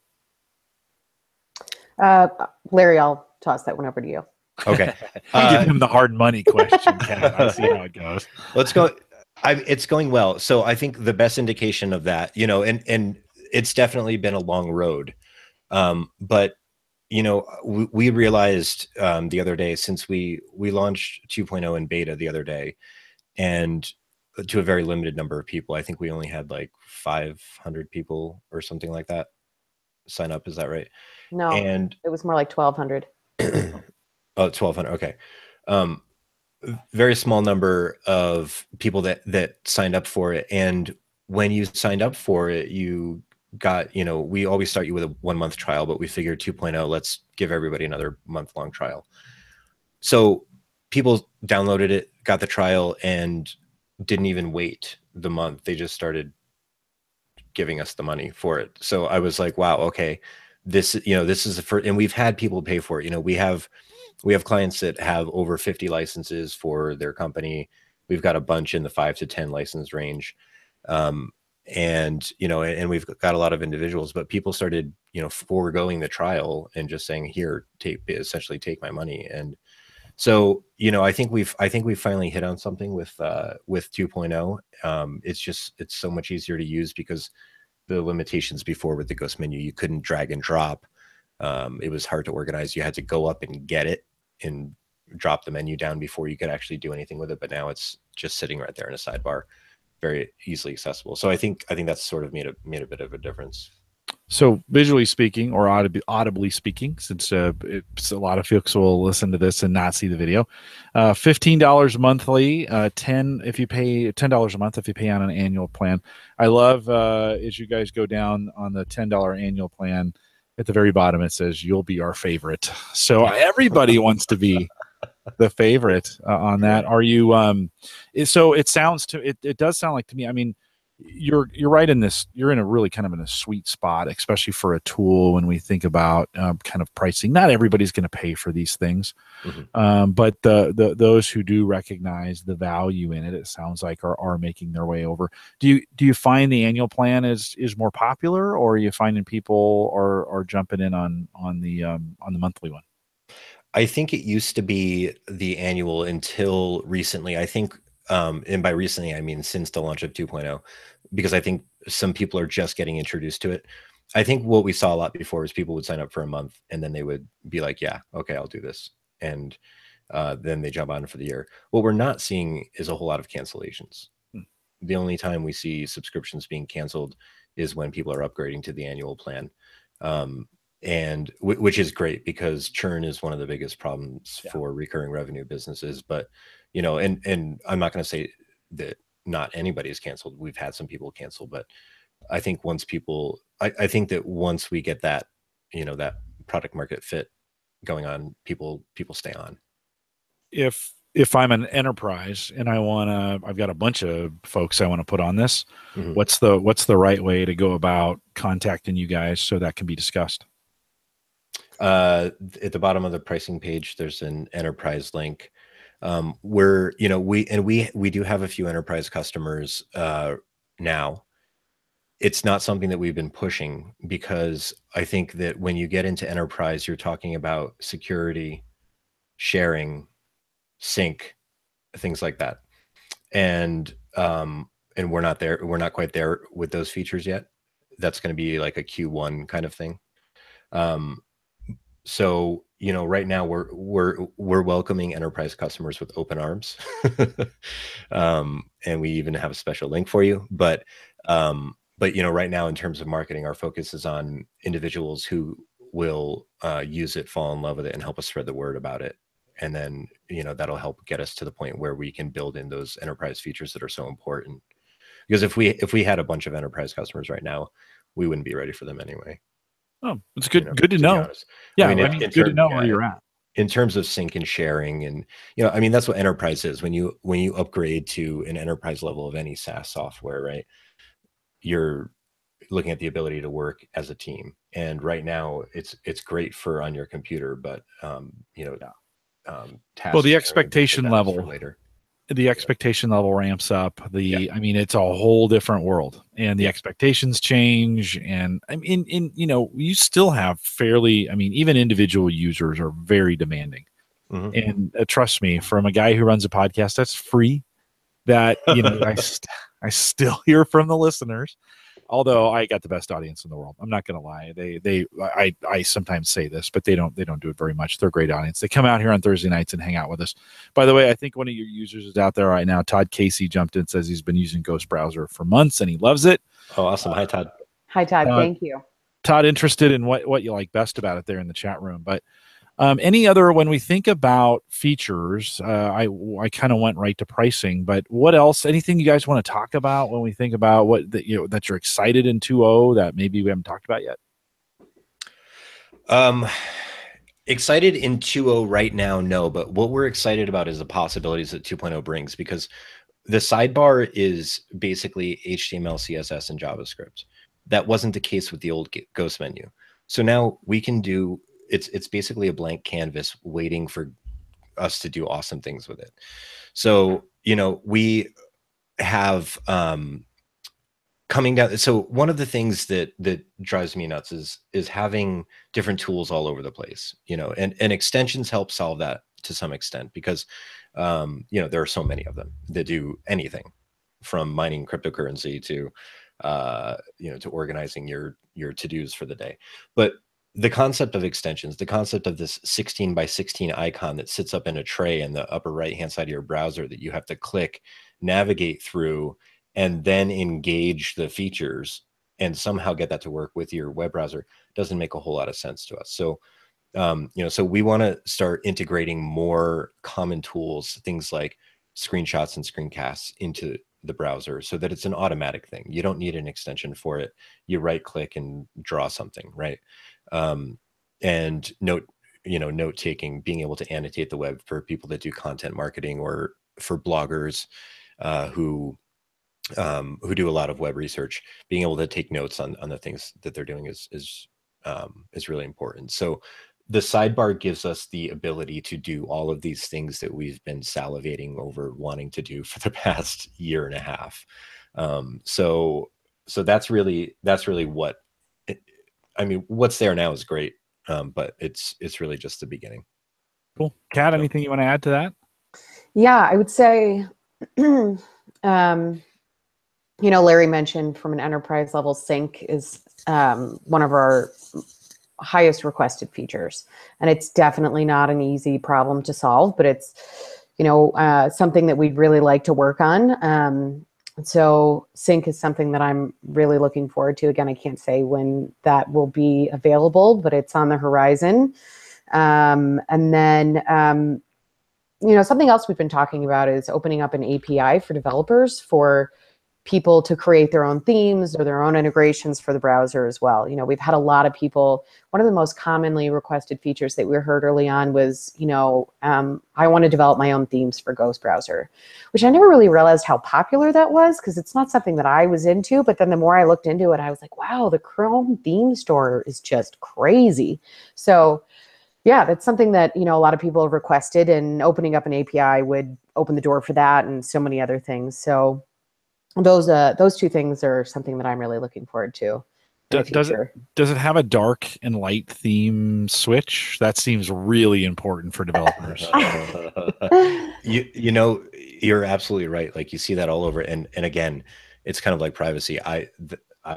Larry, I'll toss that one over to you. Okay. Give him the hard money question, Kat. I see how it goes. Let's go. It's going well. So I think the best indication of that, you know, and it's definitely been a long road. But, you know, we realized the other day, since we launched 2.0 in beta the other day, and to a very limited number of people, I think we only had like 500 people or something like that sign up. Is that right? No, and it was more like 1,200. Oh, 1,200. Okay. Very small number of people that signed up for it. And when you signed up for it, you got, you know, we always start you with a 1-month trial, but we figured 2.0, let's give everybody another month-long trial. So people downloaded it, got the trial, and didn't even wait the month. They just started giving us the money for it. So I was like, wow, okay, this is the first, and we've had people pay for it. You know, we have clients that have over 50 licenses for their company. We've got a bunch in the 5 to 10 license range. And, you know, and we've got a lot of individuals, but people started, you know, foregoing the trial and just saying, here, essentially take my money. And so, you know, I think we've finally hit on something with 2.0. It's so much easier to use, because the limitations before with the Ghost menu, you couldn't drag and drop. It was hard to organize. You had to go up and get it and drop the menu down before you could actually do anything with it. But now it's just sitting right there in a sidebar, very easily accessible. So I think that's sort of made a bit of a difference. So visually speaking, or audibly speaking, since it's a lot of folks will listen to this and not see the video, $15 monthly, 10 if you pay $10 a month if you pay on an annual plan. I love as you guys go down on the $10 annual plan. At the very bottom, it says "You'll be our favorite." So everybody wants to be the favorite on that. Are you? So it sounds to it does sound like to me. I mean, you're right in this. You're in a really kind of in a sweet spot, especially for a tool. When we think about kind of pricing, not everybody's going to pay for these things, but those who do recognize the value in it, it sounds like are making their way over. Do you find the annual plan is more popular, or are you finding people are jumping in on the monthly one? I think it used to be the annual until recently. I think, and by recently, I mean since the launch of 2.0, because I think some people are just getting introduced to it. I think what we saw a lot before is people would sign up for a month and then they would be like, yeah, okay, I'll do this. And then they jump on for the year. What we're not seeing is a whole lot of cancellations. The only time we see subscriptions being canceled is when people are upgrading to the annual plan. And which is great because churn is one of the biggest problems for recurring revenue businesses. But, you know, and I'm not going to say that not anybody is canceled. We've had some people cancel, but I think once people, I think that once we get that, you know, that product market fit going on, people stay on. If I'm an enterprise and I've got a bunch of folks I want to put on this, what's the right way to go about contacting you guys so that can be discussed? At the bottom of the pricing page, there's an enterprise link. Where, you know, we do have a few enterprise customers now. It's not something that we've been pushing because I think that when you get into enterprise, you're talking about security, sharing, sync, things like that. And we're not there. We're not quite there with those features yet. That's going to be like a Q1 kind of thing. So, you know, right now we're welcoming enterprise customers with open arms. And we even have a special link for you. But, you know, right now in terms of marketing, our focus is on individuals who will use it, fall in love with it, and help us spread the word about it. And then, you know, that'll help get us to the point where we can build in those enterprise features that are so important. Because if we had a bunch of enterprise customers right now, we wouldn't be ready for them anyway. Oh, it's good. You know, good to know. Yeah, I mean, it's good to know where you're at in terms of sync and sharing, and you know, I mean, that's what enterprise is. When you upgrade to an enterprise level of any SaaS software, right? You're looking at the ability to work as a team, and right now, it's great for on your computer, but you know, well, the expectation level later. The expectation level ramps up. I mean, it's a whole different world, and the expectations change. And I mean, you know, you still have fairly. I mean, even individual users are very demanding. And trust me, from a guy who runs a podcast that's free, that you know, I still hear from the listeners. Although I got the best audience in the world, I'm not going to lie. I sometimes say this, but they don't do it very much. They're a great audience. They come out here on Thursday nights and hang out with us. By the way, I think one of your users is out there right now. Todd Casey jumped in, says he's been using Ghost Browser for months and he loves it. Oh, awesome! Hi, Todd. Hi, Todd. Thank you. Todd, interested in what you like best about it there in the chat room, but. Any other, when we think about features, I kind of went right to pricing, but what else, anything you guys want to talk about when we think about what that, you know, that you're excited in 2.0 that maybe we haven't talked about yet? Excited in 2.0 right now, no, but what we're excited about is the possibilities that 2.0 brings, because the sidebar is basically HTML, CSS, and JavaScript. That wasn't the case with the old Ghost menu. So now we can do, it's basically a blank canvas waiting for us to do awesome things with it. So, you know, we have coming down. So one of the things that drives me nuts is having different tools all over the place, you know, and extensions help solve that to some extent, because you know, there are so many of them that do anything from mining cryptocurrency to you know, to organizing your to-dos for the day. But the concept of extensions, the concept of this 16 by 16 icon that sits up in a tray in the upper right hand side of your browser that you have to click, navigate through, and then engage the features and somehow get that to work with your web browser doesn't make a whole lot of sense to us. So so we want to start integrating more common tools, things like screenshots and screencasts into the browser, so that it's an automatic thing. You don't need an extension for it. You right click and draw something, right? And note taking, being able to annotate the web for people that do content marketing, or for bloggers who do a lot of web research, being able to take notes on the things that they're doing is really important. So the sidebar gives us the ability to do all of these things that we've been salivating over wanting to do for the past year and a half. So that's really what I mean. What's there now is great, but it's really just the beginning. Cool. Kat, anything you want to add to that? Yeah, I would say, Larry mentioned from an enterprise level, sync is one of our highest requested features. And it's definitely not an easy problem to solve, but it's, something that we'd really like to work on. So sync is something that I'm really looking forward to. Again, I can't say when that will be available, but it's on the horizon. And then, something else we've been talking about is opening up an API for developers, for people to create their own themes or their own integrations for the browser as well. We've had a lot of people, one of the most commonly requested features that we heard early on was, I want to develop my own themes for Ghost browser, which I never really realized how popular that was, because it's not something that I was into. But then the more I looked into it, I was like, wow, the Chrome theme store is just crazy. So yeah, that's something that, a lot of people have requested, and opening up an API would open the door for that and so many other things. So those two things are something that I'm really looking forward to in the future. Does it have a dark and light theme switch? That seems really important for developers. You're absolutely right. Like, you see that all over, and again, it's kind of like privacy. I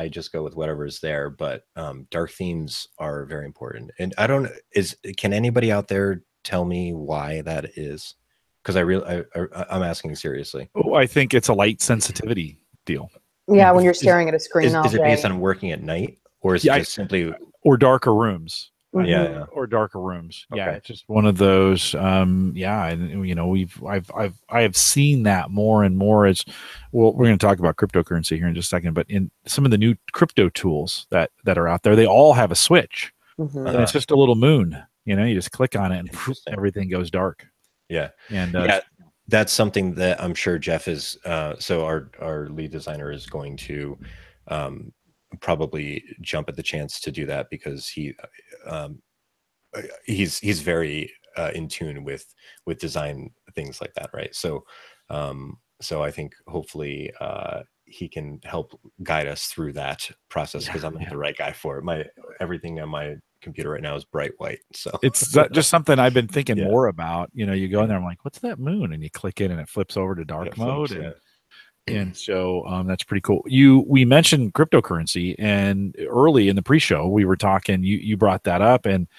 just go with whatever's there, but dark themes are very important. And can anybody out there tell me why that is? Because I'm asking seriously. Oh, I think it's a light sensitivity deal. Yeah, when you're staring at a screen all day. Is it based on working at night, or is it just simply, or darker rooms? Mm-hmm. Yeah, or darker rooms. Okay. Yeah, it's just one of those. And I have seen that more and more. As well, we're going to talk about cryptocurrency here in just a second, but in some of the new crypto tools that are out there, they all have a switch. Mm-hmm. And it's just a little moon. You just click on it and everything goes dark. Yeah. And that's something that I'm sure Jeff is. So our lead designer is going to probably jump at the chance to do that, because he's very in tune with design things like that, right? So I think hopefully he can help guide us through that process, because I'm not the right guy for it. Everything on my computer right now is bright white, so it's just something I've been thinking more about. You go in there, I'm like, what's that moon? And you click it and it flips over to dark mode. And so that's pretty cool. We mentioned cryptocurrency, and early in the pre-show we were talking, you brought that up, and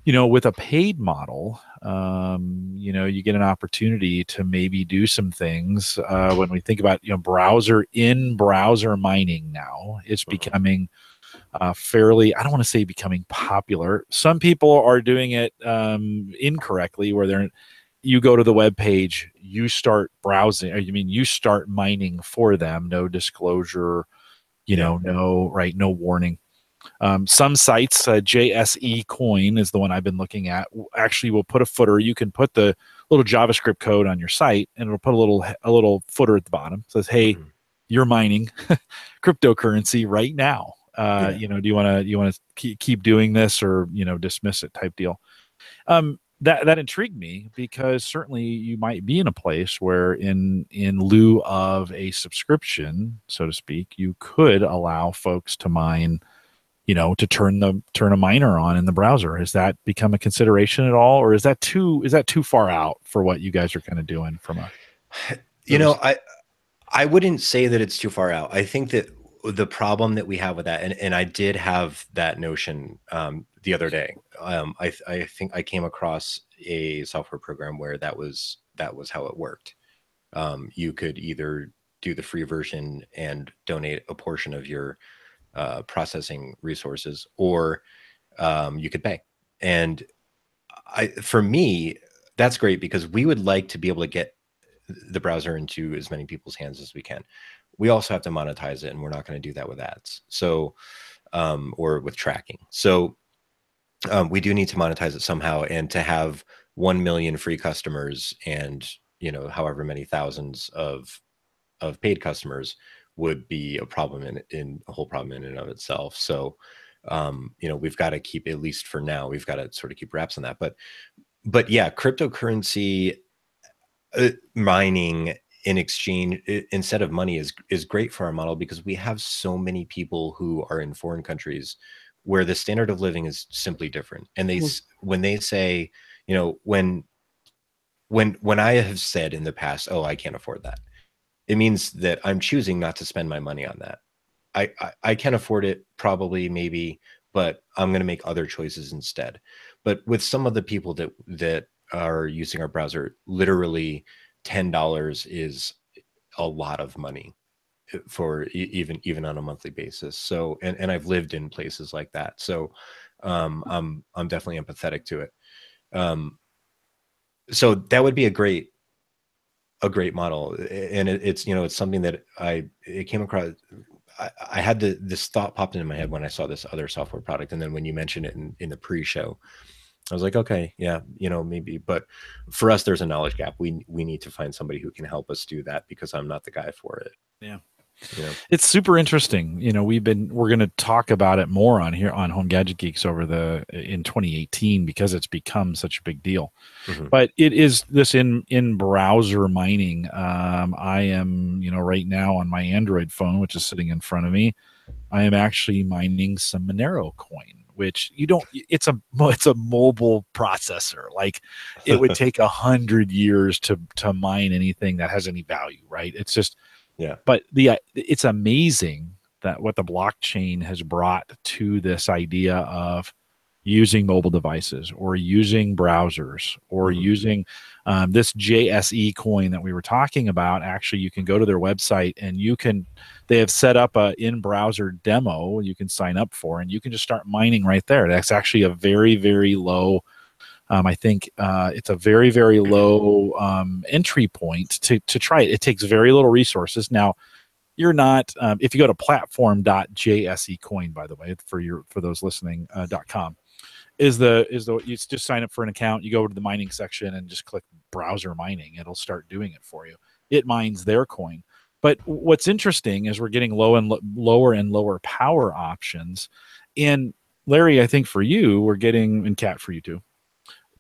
with a paid model, you get an opportunity to maybe do some things. When we think about browser mining, now it's becoming fairly, I don't want to say becoming popular. Some people are doing it incorrectly, where you go to the web page, you start browsing, or you start mining for them, no disclosure, no warning. Some sites, JSE Coin is the one I've been looking at, actually will put a footer. You can put the little JavaScript code on your site, and it'll put a little footer at the bottom. It says, hey, you're mining cryptocurrency right now. Do you want to keep doing this, or dismiss it, type deal? That intrigued me, because certainly you might be in a place where in lieu of a subscription, so to speak, you could allow folks to mine, to turn a miner on in the browser. Has that become a consideration at all, or is that too far out for what you guys are kind of doing from a I wouldn't say that it's too far out. I think that the problem that we have with that, and I did have that notion the other day. I think I came across a software program where that was how it worked. You could either do the free version and donate a portion of your processing resources, or you could pay. And for me, that's great because we would like to be able to get the browser into as many people's hands as we can. We also have to monetize it, and we're not going to do that with ads. So, or with tracking. So we do need to monetize it somehow, and to have 1 million free customers and, you know, however many thousands of paid customers would be a problem in a whole problem in and of itself. So, you know, we've got to keep, at least for now, we've got to sort of keep wraps on that. But yeah, cryptocurrency mining in exchange instead of money is great for our model, because we have so many people who are in foreign countries where the standard of living is simply different. And they, when they say, you know, when I have said in the past, oh, I can't afford that, it means that I'm choosing not to spend my money on that. I can afford it, probably, maybe, but I'm going to make other choices instead. But with some of the people that are using our browser, literally $10 is a lot of money for even on a monthly basis. So, and I've lived in places like that. So, I'm definitely empathetic to it. So that would be a great model. And it's, you know, it's something that it came across. I had this thought popped into my head when I saw this other software product. And then when you mentioned it in the pre-show, I was like, okay, yeah, you know, maybe. But for us, there's a knowledge gap. We need to find somebody who can help us do that, because I'm not the guy for it. Yeah. You know? It's super interesting. You know, we're going to talk about it more on here on Home Gadget Geeks in 2018, because it's become such a big deal. Mm-hmm. But it is this in browser mining. I am, you know, right now on my Android phone, which is sitting in front of me, I am actually mining some Monero coin, which it's a mobile processor. Like, it would take 100 years to mine anything that has any value, right? It's just, yeah. But it's amazing that what the blockchain has brought to this idea of using mobile devices, or using browsers, or using this JSE coin that we were talking about. Actually, you can go to their website, and they have set up a in-browser demo you can sign up for, and you can just start mining right there. That's actually a very, very low, I think it's a very, very low entry point to try it. It takes very little resources. Now, you're not, if you go to platform.jsecoin, by the way, for those listening, .com, you just sign up for an account, you go over to the mining section and just click browser mining. It'll start doing it for you. It mines their coin. But what's interesting is we're getting lower and lower power options. And Larry, I think for you, we're getting, and Kat, for you too,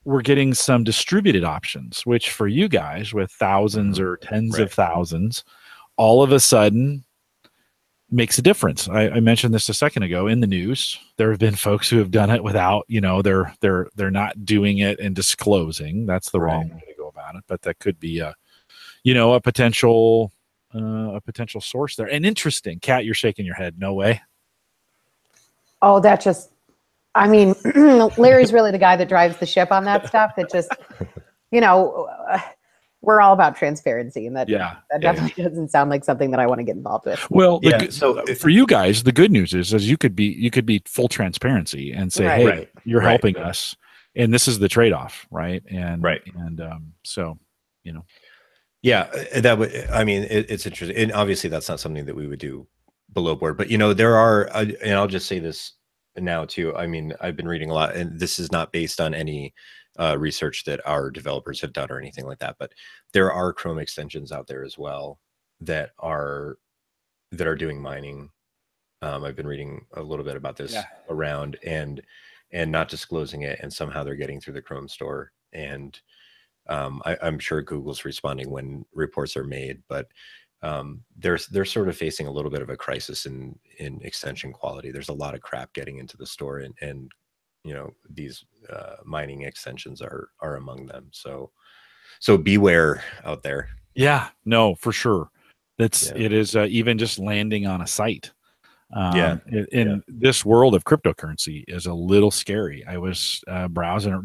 we're getting some distributed options, which for you guys with thousands or tens of thousands, all of a sudden makes a difference. I mentioned this a second ago in the news. There have been folks who have done it without, you know, they're not doing it and disclosing. That's the wrong way to go about it. But that could be a potential source there. And interesting, Kat, you're shaking your head. No way. Oh, that just, I mean, Larry's really the guy that drives the ship on that stuff. That just, you know, we're all about transparency, and that definitely doesn't sound like something that I want to get involved with. Well, so for you guys, the good news is you could be full transparency and say, hey, you're helping us, and this is the trade-off, right? And so, you know, yeah, that would. I mean, it's interesting, and obviously that's not something that we would do below board. But you know, there are, and I'll just say this now too. I mean, I've been reading a lot, and this is not based on any research that our developers have done or anything like that, but there are Chrome extensions out there as well that are doing mining. I've been reading a little bit about this around, and not disclosing it, and somehow they're getting through the Chrome store. And I'm sure Google's responding when reports are made, but they're sort of facing a little bit of a crisis in extension quality. There's a lot of crap getting into the store, and you know, these mining extensions are among them. So beware out there. Yeah, no, for sure. It is even just landing on a site. In this world of cryptocurrency is a little scary. I was browsing or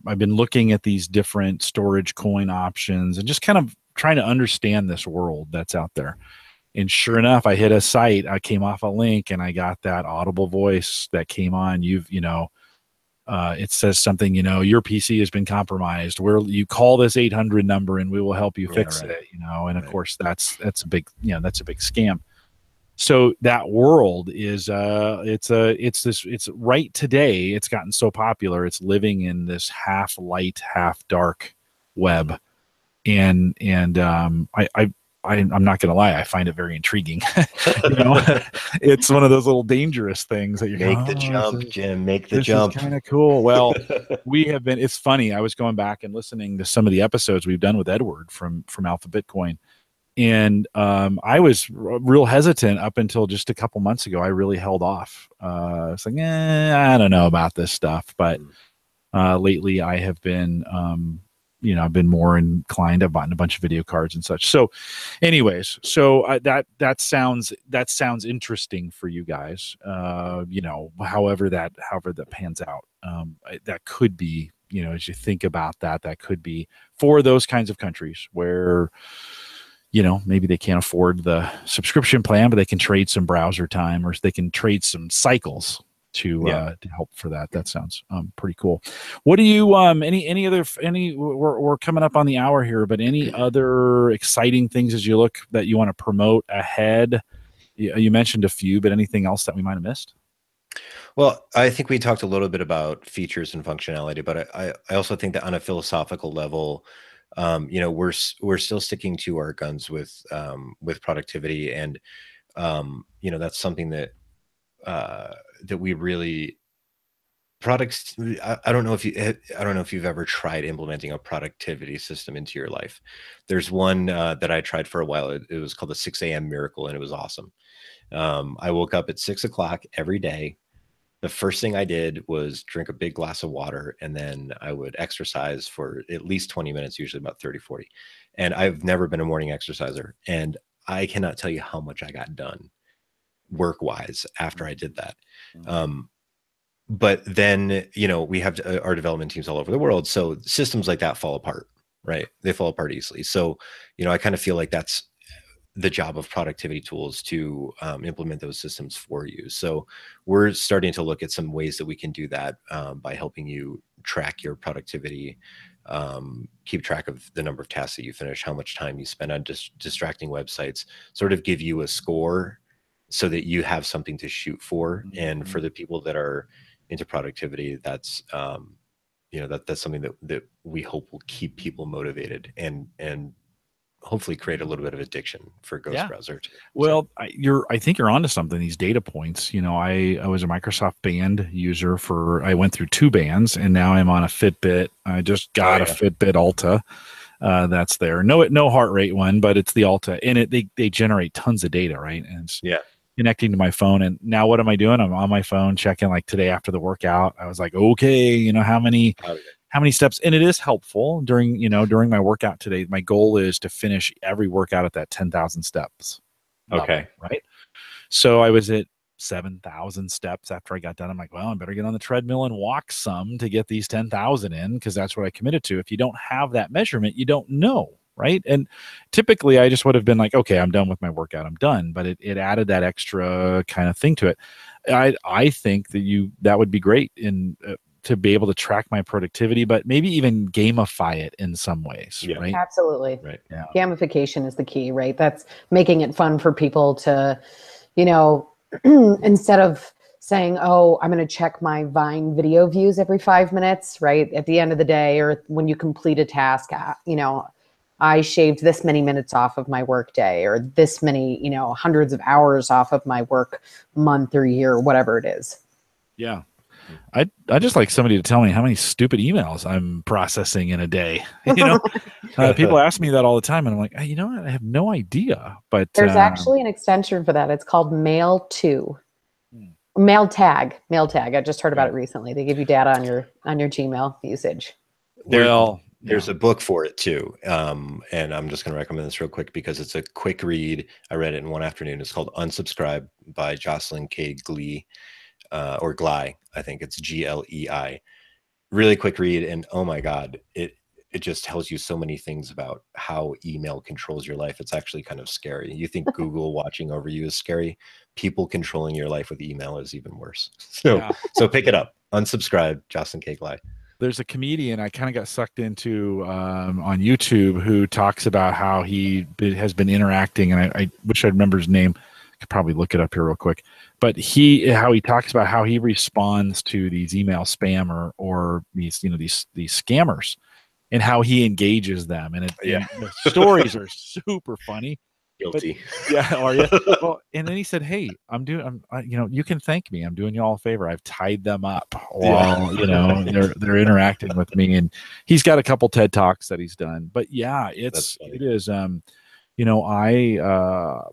I've been looking at these different storage coin options and just kind of trying to understand this world that's out there. And sure enough, I hit a site, I came off a link, and I got that audible voice that came on. It says something, your PC has been compromised. You call this 800 number and we will help you fix it. And of course that's a big scam. So that world is it's right today. It's gotten so popular. It's living in this half light, half dark web, and I'm not going to lie, I find it very intriguing. It's one of those little dangerous things that you make the jump, Jim. Make the jump. Kind of cool. Well, it's funny. I was going back and listening to some of the episodes we've done with Edward from Alpha Bitcoin. And I was real hesitant up until just a couple months ago. I really held off. It's like, I don't know about this stuff. But lately I have been, I've been more inclined. I've bought a bunch of video cards and such. So anyways, that sounds interesting for you guys. However that pans out, that could be, as you think about that could be for those kinds of countries where, maybe they can't afford the subscription plan, but they can trade some browser time, or they can trade some cycles to help for that. That sounds pretty cool. What do you we're coming up on the hour here, but any other exciting things as you look that you want to promote ahead? You mentioned a few, but anything else that we might have missed? Well, I think we talked a little bit about features and functionality, but I also think that on a philosophical level, we're still sticking to our guns with productivity, and that's something that we really products. I don't know if you've ever tried implementing a productivity system into your life. There's one that I tried for a while. It was called the 6 a.m. miracle, and it was awesome. I woke up at 6 o'clock every day. The first thing I did was drink a big glass of water, and then I would exercise for at least 20 minutes, usually about 30, 40. And I've never been a morning exerciser, and I cannot tell you how much I got done work-wise after I did that. But then, we have our development teams all over the world. So systems like that fall apart, right? They fall apart easily. So, I kind of feel like that's the job of productivity tools to implement those systems for you. So we're starting to look at some ways that we can do that by helping you track your productivity, keep track of the number of tasks that you finish, how much time you spend on distracting websites, sort of give you a score so that you have something to shoot for. And for the people that are into productivity, that's that's something that we hope will keep people motivated and hopefully create a little bit of addiction for Ghost Browser too. Well, I think you're onto something. These data points, I was a Microsoft Band user I went through 2 bands, and now I'm on a Fitbit. I just got a Fitbit Alta. That's there. No heart rate one, but it's the Alta, and they generate tons of data, right? And it's connecting to my phone. And now what am I doing? I'm on my phone checking, like today after the workout. I was like, okay, how many steps, and it is helpful during my workout today. My goal is to finish every workout at that 10,000 steps. Okay. Right. So I was at 7,000 steps after I got done. I'm like, well, I better get on the treadmill and walk some to get these 10,000 in, because that's what I committed to. If you don't have that measurement, you don't know. Right. And typically I just would have been like, okay, I'm done with my workout. I'm done. But it added that extra kind of thing to it. I think that would be great to be able to track my productivity, but maybe even gamify it in some ways. Yeah. Right. Absolutely. Right. Yeah. Gamification is the key, right? That's making it fun for people to, instead of saying, oh, I'm going to check my Vine video views every 5 minutes, right? At the end of the day, or when you complete a task, I shaved this many minutes off of my work day, or this many, hundreds of hours off of my work month or year, whatever it is. Yeah. I just like somebody to tell me how many stupid emails I'm processing in a day. People ask me that all the time, and I'm like, hey, what? I have no idea. But there's actually an extension for that. It's called Mail Tag. I just heard about it recently. They give you data on your Gmail usage. There's a book for it too, and I'm just going to recommend this real quick because it's a quick read. I read it in one afternoon. It's called Unsubscribe by Jocelyn K. Glee. Or Glei, I think it's Glei. Really quick read, and oh my God, it just tells you so many things about how email controls your life. It's actually kind of scary. You think Google watching over you is scary. People controlling your life with email is even worse. So pick it up. Unsubscribe, Jocelyn K. Gly. There's a comedian I kind of got sucked into on YouTube who talks about how he has been interacting, and I wish I remember his name. I could probably look it up here real quick. But how he talks about how he responds to these email spam or these scammers, and how he engages them. And the stories are super funny. Guilty. But, are you? Well, and then he said, "Hey, you can thank me. I'm doing you all a favor. I've tied them up while they're interacting with me." And he's got a couple TED Talks that he's done. But it is.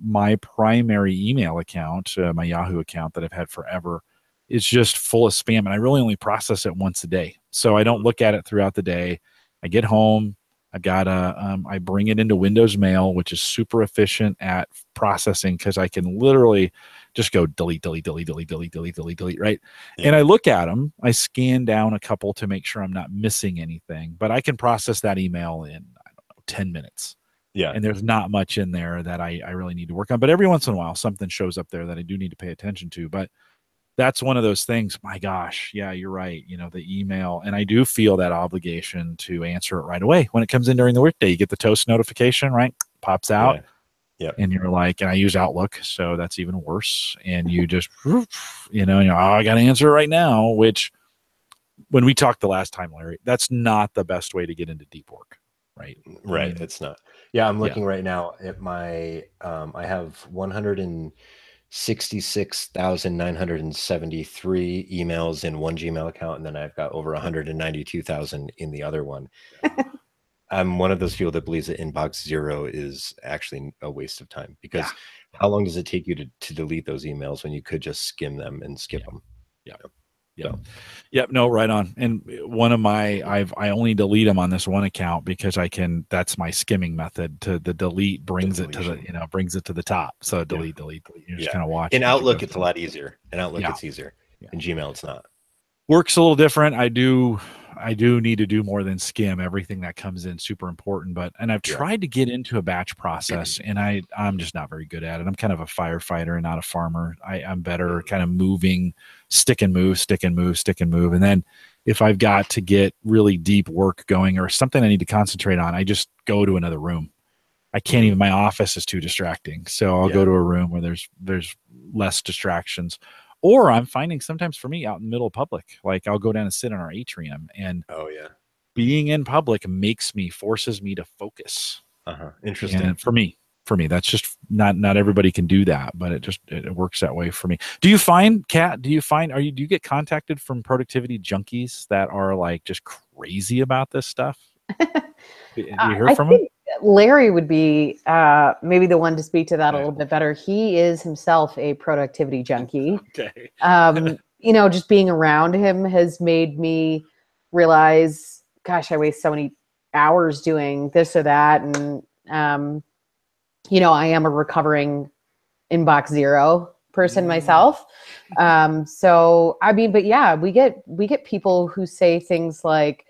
My primary email account, my Yahoo account that I've had forever, is just full of spam, and I really only process it once a day. So I don't look at it throughout the day. I get home, I've got I bring it into Windows Mail, which is super efficient at processing because I can literally just go delete, right? Yeah. And I look at them, I scan down a couple to make sure I'm not missing anything, but I can process that email in, 10 minutes. Yeah. And there's not much in there that I really need to work on. But every once in a while, something shows up there that I do need to pay attention to. But that's one of those things. My gosh, yeah, you're right. The email, and I do feel that obligation to answer it right away when it comes in during the workday. You get the toast notification, right? Pops out. Yeah. And you're like, and I use Outlook, so that's even worse. And you just, I got to answer it right now. Which, when we talked the last time, Larry, that's not the best way to get into deep work, right? Right. It's not. Yeah, I'm looking right now at my. I have 166,973 emails in one Gmail account, and then I've got over 192,000 in the other one. I'm one of those people that believes that inbox zero is actually a waste of time, because how long does it take you to delete those emails when you could just skim them and skip them? Yep. No, right on. And one of I only delete them on this one account because that's my skimming method. The delete brings it to the top. So delete. You're just kind of watching. In Outlook, it's a lot easier. In Outlook, it's easier. In Gmail, it's not. Works a little different. I do need to do more than skim. Everything that comes in, super important. And I've tried to get into a batch process, and I'm just not very good at it. I'm kind of a firefighter and not a farmer. I'm better kind of moving, stick and move. And then if I've got to get really deep work going or something I need to concentrate on, I just go to another room. I can't even, my office is too distracting. So I'll go to a room where there's less distractions. Or I'm finding sometimes for me out in the middle of public, like I'll go down and sit in our atrium, and being in public forces me to focus. Interesting. And for me, that's just not everybody can do that, but it works that way for me. Do you find, Kat, do you get contacted from productivity junkies that are like just crazy about this stuff? Do you hear from them? Larry would be maybe the one to speak to that a little bit better. He is himself a productivity junkie. Okay. Just being around him has made me realize, gosh, I waste so many hours doing this or that. And, I am a recovering inbox zero person myself. We get people who say things like,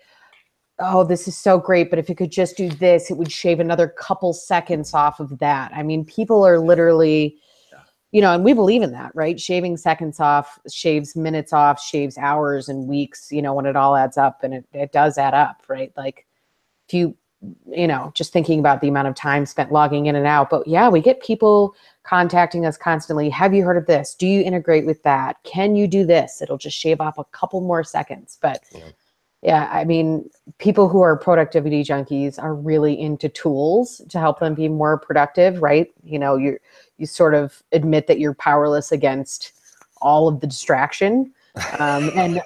"Oh, this is so great, but if it could just do this, it would shave another couple seconds off of that." I mean, people are literally, and we believe in that, right? Shaving seconds off, shaves minutes off, shaves hours and weeks, when it all adds up, and it does add up, right? Like if you, just thinking about the amount of time spent logging in and out. But we get people contacting us constantly. Have you heard of this? Do you integrate with that? Can you do this? It'll just shave off a couple more seconds. But I mean, people who are productivity junkies are really into tools to help them be more productive, right? You sort of admit that you're powerless against all of the distraction, and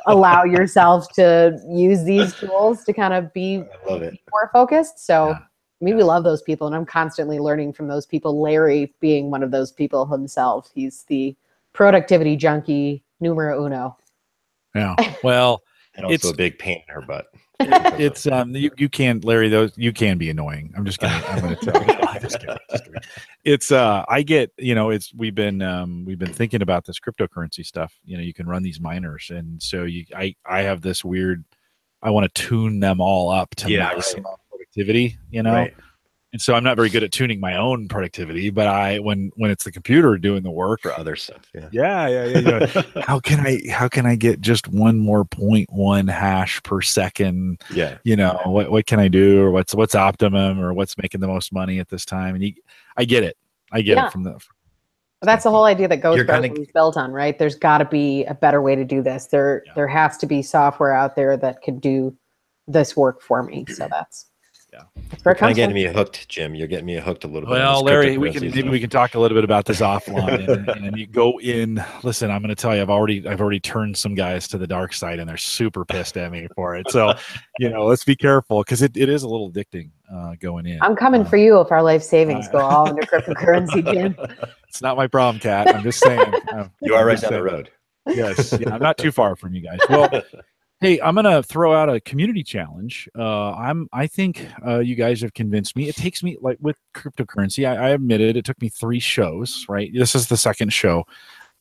allow yourself to use these tools to kind of be more focused. So we love those people, and I'm constantly learning from those people. Larry being one of those people himself. He's the productivity junkie numero uno. Yeah. Well, and also a big pain in her butt. It's you can, Larry, you can be annoying. I'm just gonna tell you. Just kidding. It's I get, we've been thinking about this cryptocurrency stuff. You can run these miners, and so I have this weird I want to tune them all up to maximum productivity, you know. Right. And so I'm not very good at tuning my own productivity, but when it's the computer doing the work for other stuff, how can I get just one more 0.1 hash per second? You know, what can I do, or what's optimum, or what's making the most money at this time? And I get it from the. That's the whole idea that Ghost Browser was built on, right? There's got to be a better way to do this. There has to be software out there that could do this work for me. So that's You're kind of getting me hooked, Jim. You're getting me hooked a little bit. Well, Larry, maybe we can talk a little bit about this offline, and you go in. Listen, I'm going to tell you, I've already turned some guys to the dark side, and they're super pissed at me for it. So, let's be careful, because it is a little addicting going in. I'm coming for you if our life savings go all into cryptocurrency, Jim. It's not my problem, Kat. I'm just saying. You are right down the road. Yes, I'm not too far from you guys. Well. Hey, I'm gonna throw out a community challenge. I think you guys have convinced me. It takes me, like with cryptocurrency, I admitted it took me 3 shows. Right, this is the second show.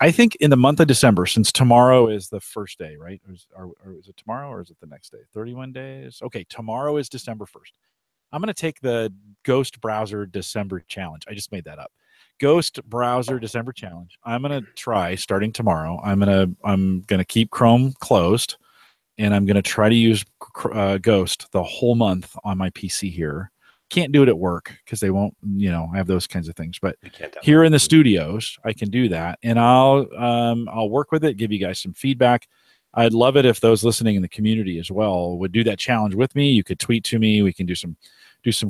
I think in the month of December, since tomorrow is the first day, right? Or is it tomorrow, or is it the next day? 31 days. Okay, tomorrow is December 1st. I'm gonna take the Ghost Browser December challenge. I just made that up. Ghost Browser December challenge. I'm gonna try starting tomorrow. I'm gonna keep Chrome closed. And I'm going to try to use Ghost the whole month on my PC here. Can't do it at work because they won't, I have those kinds of things. But here in the studios, I can do that, and I'll work with it, give you guys some feedback. I'd love it if those listening in the community as well would do that challenge with me. You could tweet to me. We can do some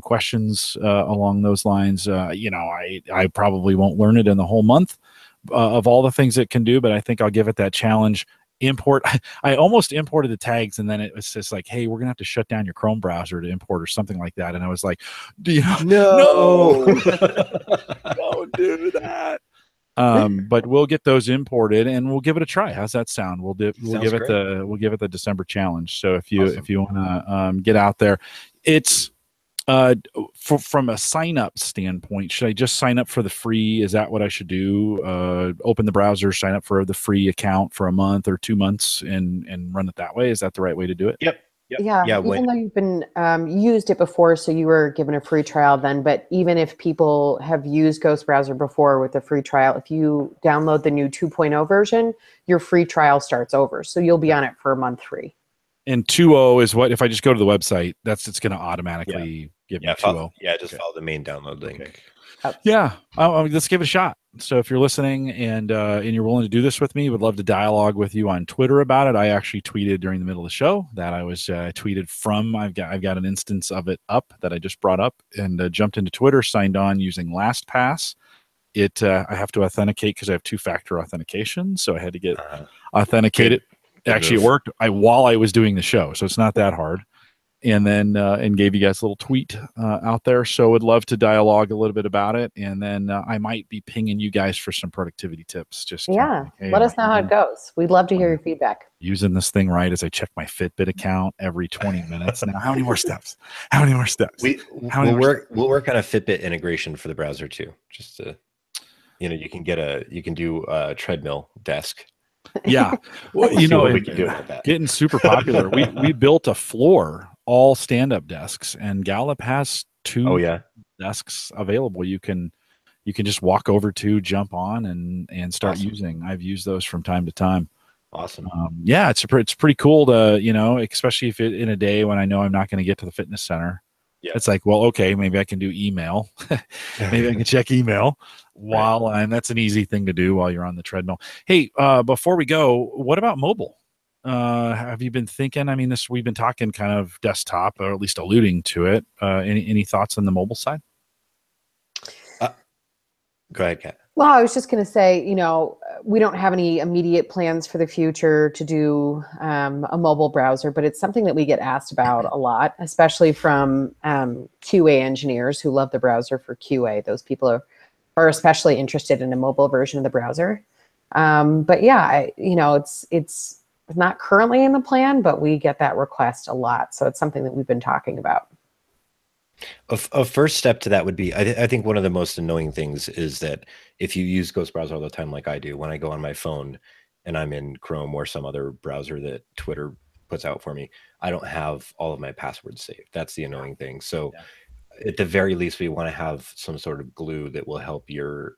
questions along those lines. I probably won't learn it in the whole month of all the things it can do, but I think I'll give it that challenge. I almost imported the tags, and then it was just like, hey, we're gonna have to shut down your Chrome browser to import or something like that. And I was like, no, don't do that. But we'll get those imported, and we'll give it a try. How's that sound? We'll give it the December challenge. So if you want to get out there, it's from a sign up standpoint, should I just sign up for the free? Is that what I should do? Open the browser, sign up for the free account for a month or 2 months, and run it that way? Is that the right way to do it? Yep. Yeah. Even though you've been used it before, so you were given a free trial then. But even if people have used Ghost Browser before with a free trial, if you download the new 2.0 version, your free trial starts over. So you'll be on it for a month free. And 2.0 is what, if I just go to the website, it's going to automatically give me 2.0. Just follow the main download link. Okay. Yeah, let's give it a shot. So if you're listening and you're willing to do this with me, would love to dialogue with you on Twitter about it. I actually tweeted during the middle of the show that I was tweeted from. I've got an instance of it up that I just brought up, and jumped into Twitter, signed on using LastPass. I have to authenticate because I have 2-factor authentication, so I had to get authenticated. Actually, it worked while I was doing the show, so it's not that hard. And then and gave you guys a little tweet out there. So would love to dialogue a little bit about it. And then I might be pinging you guys for some productivity tips. Just hey, let us know how it goes. We'd love to hear your feedback. Using this thing right as I check my Fitbit account every 20 minutes. Now, how many more steps? How many more steps? We'll work on a Fitbit integration for the browser too. Just to, you can do a treadmill desk. Yeah, well, we can do about that. Getting super popular. We built a floor, all stand-up desks, and Gallup has 2 desks available. You can just walk over to, jump on, and start using. I've used those from time to time. Awesome. It's pretty cool to especially if in a day when I know I'm not going to get to the fitness center. Yeah. It's like, well, okay, maybe I can do email. Maybe I can check email and that's an easy thing to do while you're on the treadmill. Hey, before we go, what about mobile? Have you been thinking? I mean, we've been talking kind of desktop, or at least alluding to it. Any thoughts on the mobile side? Go ahead, Kat. Well, I was just going to say, we don't have any immediate plans for the future to do a mobile browser, but it's something that we get asked about a lot, especially from QA engineers who love the browser for QA. Those people are especially interested in a mobile version of the browser. But yeah, it's not currently in the plan, but we get that request a lot. So it's something that we've been talking about. A first step to that would be, I think one of the most annoying things is that if you use Ghost Browser all the time, like I do, when I go on my phone and I'm in Chrome or some other browser that Twitter puts out for me, I don't have all of my passwords saved. That's the annoying thing. So at the very least, we want to have some sort of glue that will help your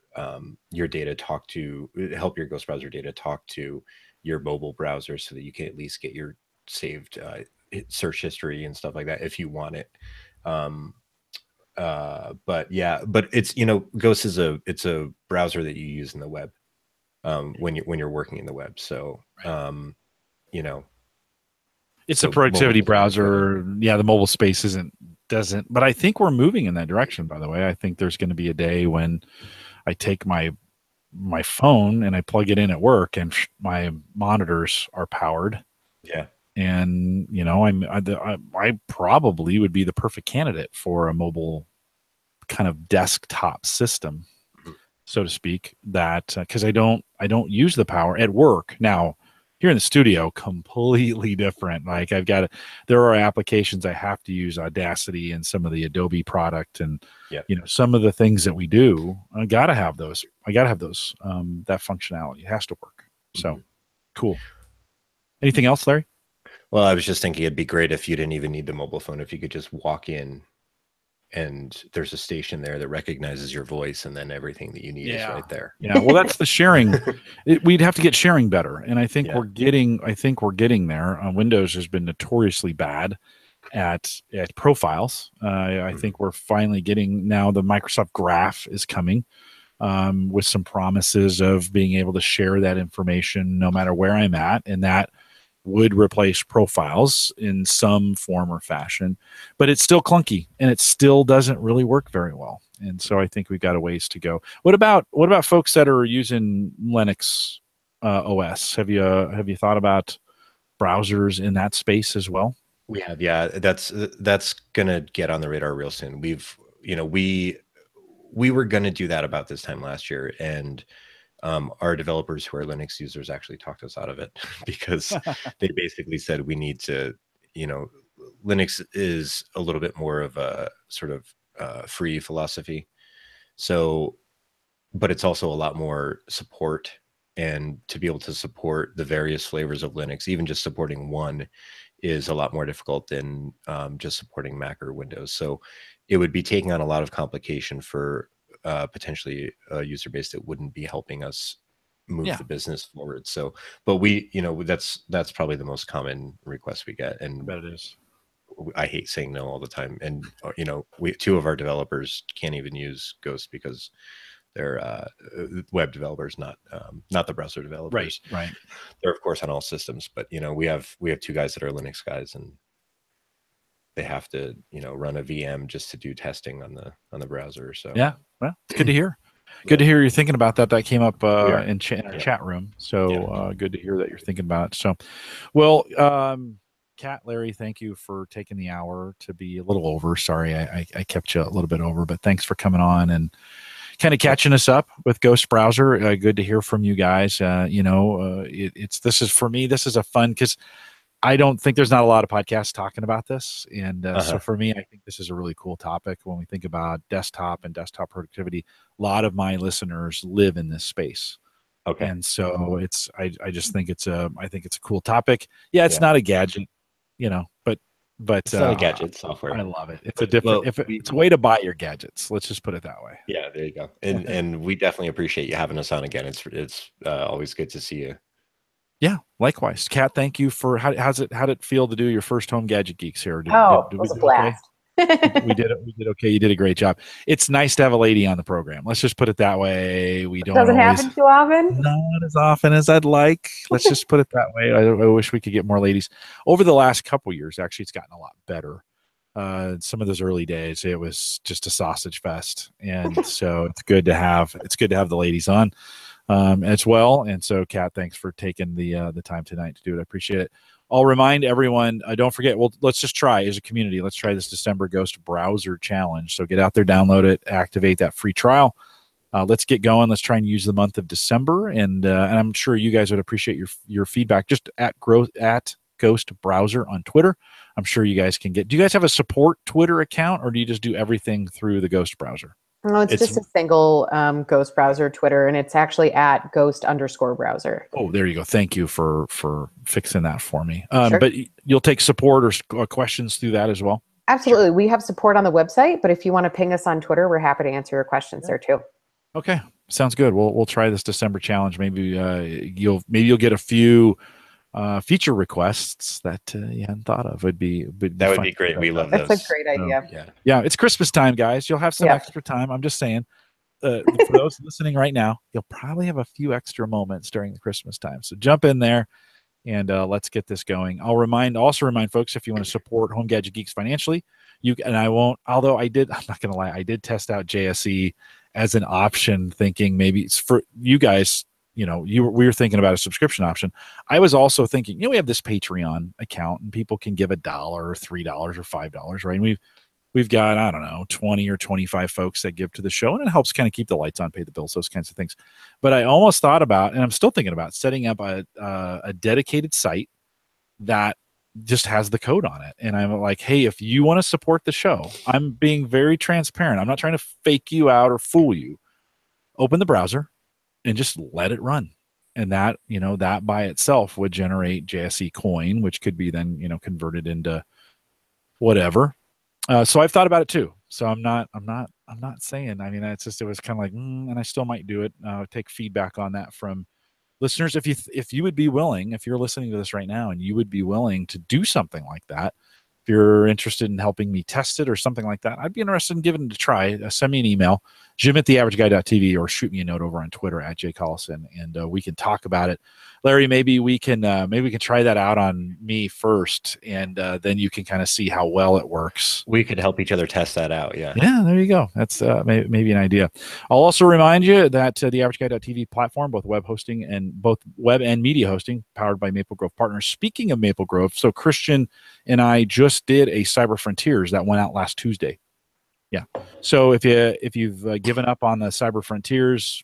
data help your Ghost browser data talk to your mobile browser, so that you can at least get your saved search history and stuff like that if you want it. But it's, Ghost is a browser that you use in the web when you're working in the web. So it's a productivity browser. Yeah, the mobile space doesn't, but I think we're moving in that direction, by the way. I think there's going to be a day when I take my phone and I plug it in at work, and my monitors are powered. Yeah. And I probably would be the perfect candidate for a mobile kind of desktop system, so to speak, that because I don't use the power at work. Now here in the studio, completely different. Like there are applications I have to use Audacity and some of the Adobe product, and some of the things that we do, I gotta have those. That functionality, it has to work. So cool. Anything else, Larry? Well, I was just thinking it'd be great if you didn't even need the mobile phone, if you could just walk in and there's a station there that recognizes your voice, and then everything that you need is right there. Yeah, well, that's the sharing. We'd have to get sharing better, and I think we're getting there. Windows has been notoriously bad at profiles. I think we're finally getting, now the Microsoft Graph is coming with some promises of being able to share that information no matter where I'm at, and that would replace profiles in some form or fashion, but it's still clunky and it still doesn't really work very well. And so I think we've got a ways to go. What about folks that are using Linux OS? Have you thought about browsers in that space as well? We have, yeah. That's gonna get on the radar real soon. We were gonna do that about this time last year, and our developers who are Linux users actually talked us out of it because they basically said we need to, Linux is a little bit more of a sort of free philosophy. So, but it's also a lot more support, and to be able to support the various flavors of Linux, even just supporting one, is a lot more difficult than just supporting Mac or Windows. So it would be taking on a lot of complication for potentially a user base that wouldn't be helping us move the business forward. So, but that's probably the most common request we get. And I bet it is. I hate saying no all the time. And, two of our developers can't even use Ghost because they're web developers, not the browser developers. Right. They're of course on all systems, but we have two guys that are Linux guys, and they have to run a VM just to do testing on the browser. So yeah, well, it's good to hear. Good to hear you're thinking about that. That came up in our chat room. So good to hear that you're thinking about it. So, well, Kat, Larry, thank you for taking the hour to be a little over. Sorry, I kept you a little bit over, but thanks for coming on and kind of catching us up with Ghost Browser. Good to hear from you guys. This is a fun, because I don't think there's not a lot of podcasts talking about this. And so for me, I think this is a really cool topic when we think about desktop and desktop productivity. A lot of my listeners live in this space. Okay. And so I just think it's a cool topic. Yeah, it's not a gadget, but it's not a gadget software. I love it. It's it's a way to buy your gadgets. Let's just put it that way. Yeah, there you go. And we definitely appreciate you having us on again. It's always good to see you. Yeah, likewise. Kat, thank you for how did it feel to do your first home Gadget Geeks here? It was a blast. Okay? We did okay. You did a great job. It's nice to have a lady on the program. Let's just put it that way. Doesn't happen too often. Not as often as I'd like. Let's just put it that way. I wish we could get more ladies. Over the last couple years, actually, it's gotten a lot better. Some of those early days, it was just a sausage fest, and so it's good to have the ladies on as well. And so, Kat, thanks for taking the time tonight to do it. I appreciate it. I'll remind everyone, don't forget, let's just try as a community. Let's try this December Ghost Browser Challenge. So get out there, download it, activate that free trial. Let's get going. Let's try and use the month of December. And I'm sure you guys would appreciate your feedback just at Ghost Browser on Twitter. I'm sure you guys can do you guys have a support Twitter account, or do you just do everything through the Ghost Browser? No, it's just a single Ghost browser Twitter, and it's actually at Ghost_browser. Oh, there you go. Thank you for fixing that for me. Sure. But you'll take support or questions through that as well? Absolutely. Sure. We have support on the website, but if you want to ping us on Twitter, we're happy to answer your questions there too. Okay, sounds good. We'll try this December challenge. Maybe you'll get a few feature requests that you hadn't thought of. Would be great. We love those. That's a great idea. Yeah, it's Christmas time, guys. You'll have some extra time. I'm just saying. For those listening right now, you'll probably have a few extra moments during the Christmas time. So jump in there and let's get this going. I'll also remind folks, if you want to support Home Gadget Geeks financially, I'm not going to lie, I did test out JSE as an option, thinking maybe it's for you guys. We were thinking about a subscription option. I was also thinking, we have this Patreon account and people can give $1 or $3 or $5, right? And we've got, I don't know, 20 or 25 folks that give to the show, and it helps kind of keep the lights on, pay the bills, those kinds of things. But I almost thought about, and I'm still thinking about, setting up a dedicated site that just has the code on it. And I'm like, hey, if you want to support the show, I'm being very transparent. I'm not trying to fake you out or fool you. Open the browser and just let it run. And that, that by itself would generate JSE coin, which could be then, converted into whatever. So I've thought about it too. So I'm not saying, it was kind of like, and I still might do it. Take feedback on that from listeners. If you would be willing, if you're listening to this right now and you would be willing to do something like that, if you're interested in helping me test it or something like that, I'd be interested in giving it a try. Send me an email, jim@theaverageguy.tv, or shoot me a note over on Twitter @jcollison, and we can talk about it. Larry, maybe we can try that out on me first, and then you can kind of see how well it works. We could help each other test that out. Yeah. Yeah, there you go. That's maybe an idea. I'll also remind you that the AverageGuy.tv platform, both web and media hosting, powered by Maple Grove Partners. Speaking of Maple Grove, so Christian and I just did a Cyber Frontiers that went out last Tuesday. Yeah. So if you've given up on the Cyber Frontiers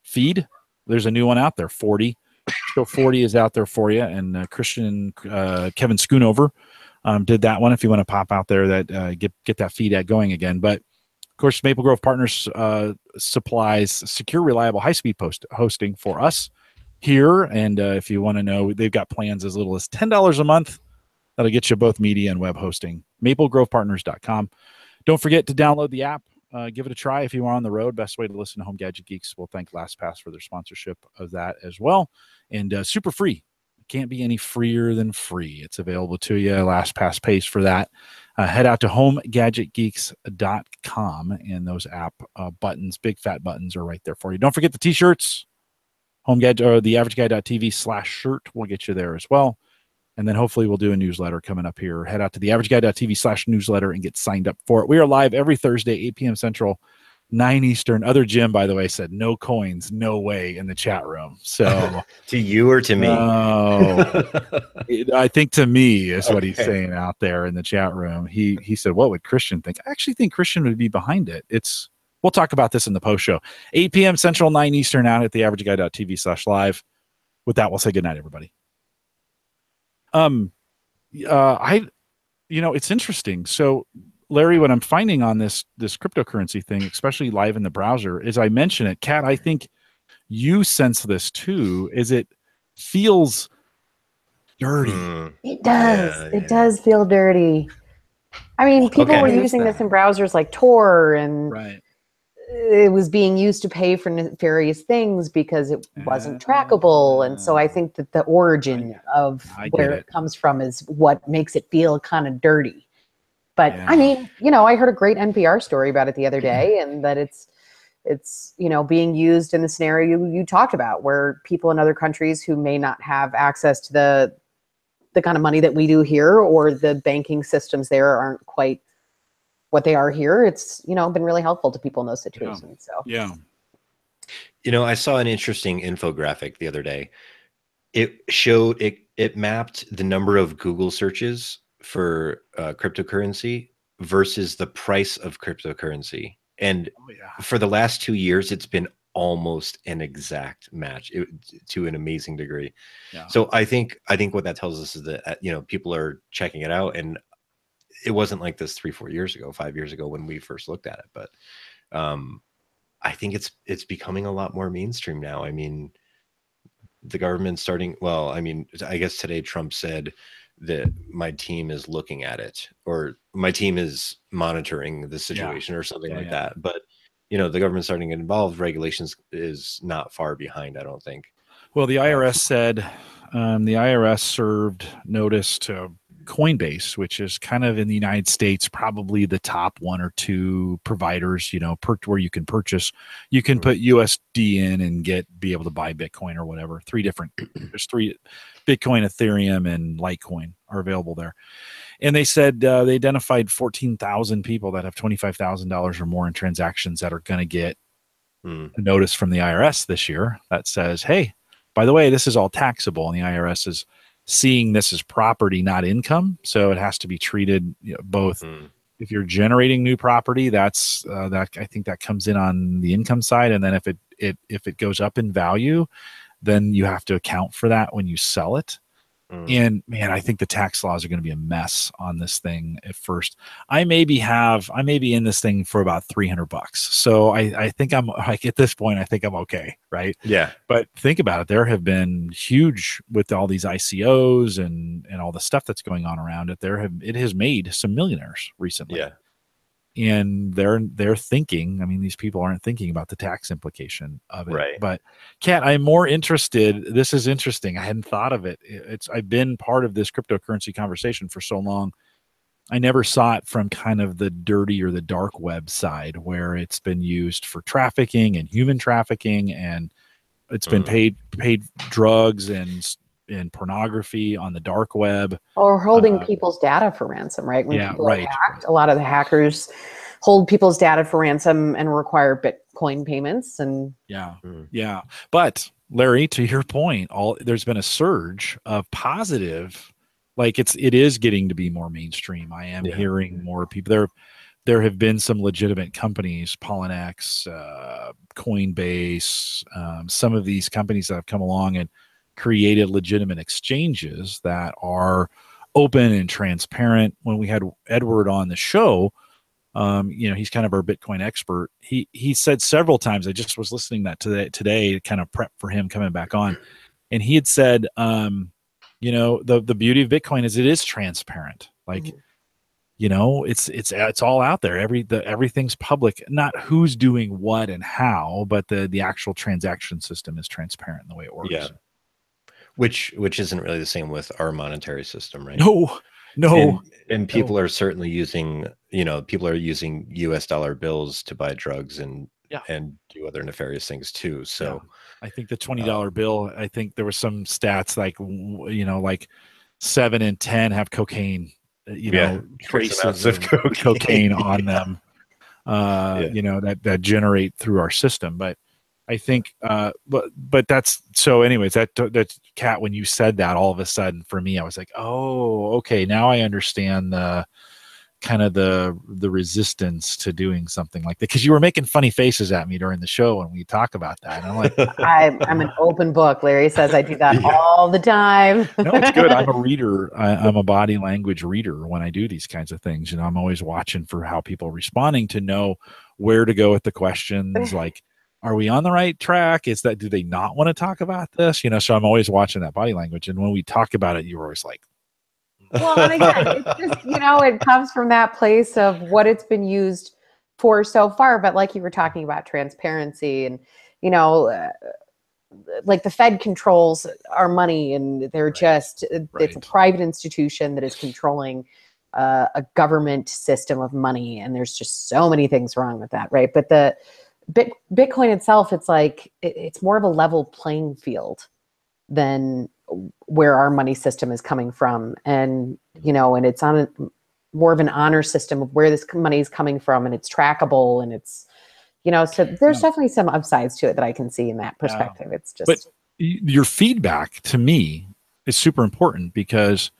feed, there's a new one out there. 40. Show 40 is out there for you, and Christian Kevin Schoonover did that one. If you want to pop out there, that get that feed going again. But of course, Maple Grove Partners supplies secure, reliable, high-speed hosting for us here. And if you want to know, they've got plans as little as $10 a month. That'll get you both media and web hosting. MapleGrovePartners.com. Don't forget to download the app. Give it a try if you are on the road. Best way to listen to Home Gadget Geeks. We'll thank LastPass for their sponsorship of that as well. And super free. Can't be any freer than free. It's available to you. LastPass pays for that. Head out to homegadgetgeeks.com, and those app buttons, big fat buttons, are right there for you. Don't forget the t-shirts. TheAverageGuy.tv/shirt will get you there as well. And then hopefully we'll do a newsletter coming up here. Head out to theaverageguy.tv/newsletter and get signed up for it. We are live every Thursday, 8 p.m. Central, 9 Eastern. Other Jim, by the way, said no coins, no way in the chat room. So to you or to me? I think to me is what he's saying out there in the chat room. He said, what would Christian think? I actually think Christian would be behind it. We'll talk about this in the post show. 8 p.m. Central, 9 Eastern out at theaverageguy.tv/live. With that, we'll say goodnight, everybody. It's interesting. So Larry, what I'm finding on this cryptocurrency thing, especially live in the browser, is I mention it, Kat, I think you sense this too, is it feels dirty. It does. It does feel dirty. I mean, people were using this in browsers like Tor, and it was being used to pay for nefarious things because it wasn't trackable. And so I think that the origin of where it comes from is what makes it feel kind of dirty. But I mean, I heard a great NPR story about it the other day, and that it's being used in the scenario you talked about, where people in other countries who may not have access to the kind of money that we do here, or the banking systems there aren't quite what they are here. It's, been really helpful to people in those situations. I saw an interesting infographic the other day. It showed it mapped the number of Google searches for cryptocurrency versus the price of cryptocurrency. And for the last 2 years, it's been almost an exact match to an amazing degree. So I think what that tells us is that, people are checking it out, and it wasn't like this 3-4 years ago, 5 years ago when we first looked at it. But I think it's becoming a lot more mainstream now. I mean, the government's starting. Well, I mean, I guess today Trump said that my team is looking at it, or my team is monitoring the situation, or something like that. But the government's starting to get involved. Regulations is not far behind, I don't think. Well, the IRS said the IRS served notice to Coinbase, which is kind of in the United States, probably the top 1 or 2 providers, where you can purchase, you can put USD in and be able to buy Bitcoin or whatever. There's 3, Bitcoin, Ethereum, and Litecoin are available there. And they said they identified 14,000 people that have $25,000 or more in transactions that are going to get a notice from the IRS this year that says, hey, by the way, this is all taxable, and the IRS is seeing this as property, not income. So it has to be treated both. If you're generating new property, that's that I think that comes in on the income side, and then if it goes up in value, then you have to account for that when you sell it. And man, I think the tax laws are going to be a mess on this thing at first. I may be in this thing for about $300. So I think I'm like, at this point, I think I'm okay. Right. Yeah. But think about it. There have been huge with all these ICOs and all the stuff that's going on around it. It has made some millionaires recently. Yeah. And they're thinking, I mean, these people aren't thinking about the tax implication of it. Right. But Kat, I'm more interested. This is interesting. I hadn't thought of it. I've been part of this cryptocurrency conversation for so long. I never saw it from kind of the dirty or the dark web side, where it's been used for trafficking and human trafficking, and it's been paid drugs and pornography on the dark web, or holding people's data for ransom, right? When people are hacked, a lot of the hackers hold people's data for ransom and require Bitcoin payments. And but Larry, to your point, there's been a surge of positive, like it is getting to be more mainstream. I am hearing more people there have been some legitimate companies, Polynex, Coinbase, some of these companies that have come along and created legitimate exchanges that are open and transparent. When we had Edward on the show, he's kind of our Bitcoin expert. He said several times, I just was listening today to kind of prep for him coming back on, and he had said, the beauty of Bitcoin is it is transparent. Like, it's all out there. Everything's public, not who's doing what and how, but the actual transaction system is transparent in the way it works. Yeah. Which isn't really the same with our monetary system, right? No. And people are certainly using, people are using US dollar bills to buy drugs and do other nefarious things too. So I think the $20 bill, I think there was some stats like, like 7 in 10 have cocaine, traces of cocaine on them, that generate through our system. But I think, but that's so. Anyways, that's Kat. When you said that, all of a sudden, for me, I was like, oh, okay. Now I understand the kind of the resistance to doing something like that, because you were making funny faces at me during the show when we talk about that. And I'm like, I'm an open book. Larry says I do that all the time. No, it's good. I'm a reader. I'm a body language reader when I do these kinds of things. I'm always watching for how people are responding to know where to go with the questions. Like, are we on the right track? Do they not want to talk about this? So I'm always watching that body language. And when we talk about it, you were always like, well, and again, it's just, it comes from that place of what it's been used for so far. But like you were talking about transparency and, like the Fed controls our money, and they're it's a private institution that is controlling a government system of money. And there's just so many things wrong with that. Right. But the Bitcoin itself, it's like, it's more of a level playing field than where our money system is coming from. And, and it's on more of an honor system of where this money is coming from, and it's trackable, and it's, so there's definitely some upsides to it that I can see in that perspective. It's just, but your feedback to me is super important, because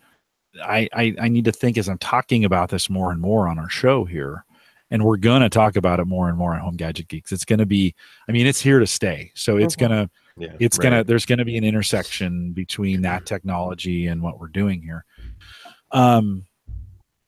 I need to think as I'm talking about this more and more on our show here. And we're going to talk about it more and more on Home Gadget Geeks. It's going to be, it's here to stay. So it's going to, there's going to be an intersection between that technology and what we're doing here.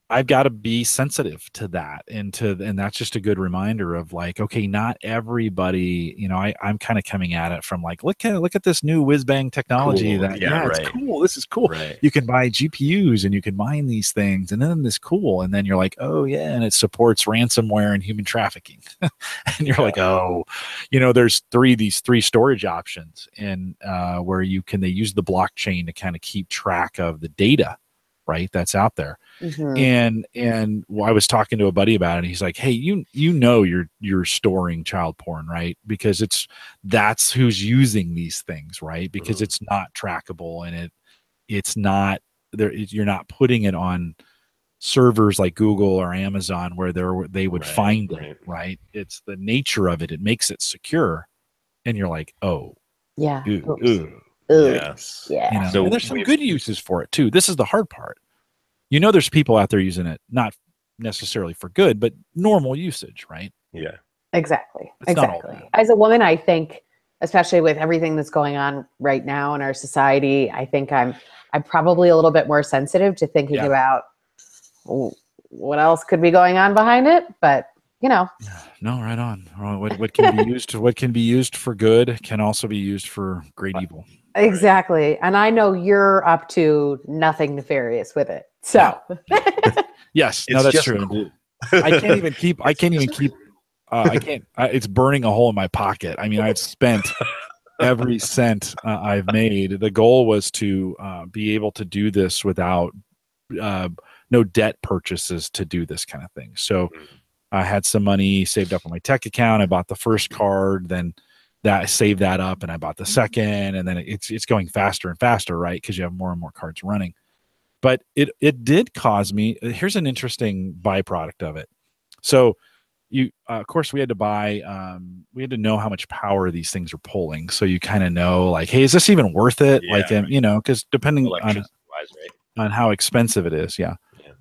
I've got to be sensitive to that, and that's just a good reminder of like, okay, not everybody, I'm kind of coming at it from like, look at this new whiz bang technology Cool. that, Yeah, it's right. cool. This is cool. Right. You can buy GPUs and you can mine these things, and then this cool. And then you're like, oh yeah. And it supports ransomware and human trafficking. And you're like, oh, there's these three storage options, and where they use the blockchain to kind of keep track of the data, right, that's out there. And I was talking to a buddy about it, and he's like, hey, you're storing child porn, right? Because that's who's using these things, right? Because it's not trackable, and it's not there. You're not putting it on servers like Google or Amazon where they would find it, right? It's the nature of it. It makes it secure. And you're like, oh, yeah. Yes. Yeah. So and there's some good uses for it too. This is the hard part. There's people out there using it, not necessarily for good, but normal usage, right? Yeah. Exactly. As a woman, I think, especially with everything that's going on right now in our society, I think I'm probably a little bit more sensitive to thinking about what else could be going on behind it. But no, right on. What can be used for good can also be used for great evil. Exactly. Right. And I know you're up to nothing nefarious with it. So yes, no, that's true. Cool. I can't even keep it's burning a hole in my pocket. I mean, I've spent every cent I've made. The goal was to be able to do this without no debt purchases to do this kind of thing. So I had some money saved up on my tech account. I bought the first card, then that I saved that up, and I bought the second, and then it's going faster and faster, right? Because you have more and more cards running. But it did cause me. Here's an interesting byproduct of it. So of course, we had to know how much power these things are pulling. So you kind of know, like, hey, is this even worth it? Yeah, like, because depending on how expensive it is, yeah.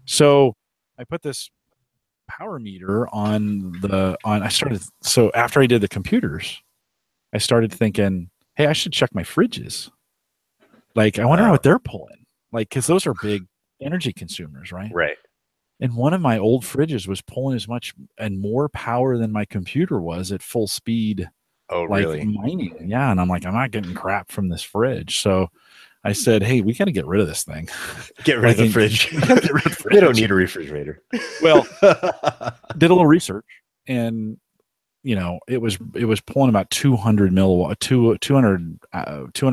So I put this power meter so after I did the computers, I started thinking, hey, I should check my fridges. Like, I wonder what they're pulling. Like, because those are big energy consumers, right? Right. And one of my old fridges was pulling as much and more power than my computer was at full speed. Oh, really? Mining. Yeah. And I'm like, I'm not getting crap from this fridge. So I said, hey, we got to get rid of this thing. Get rid of the fridge. We don't need a refrigerator. Well, did a little research, and it was pulling about 200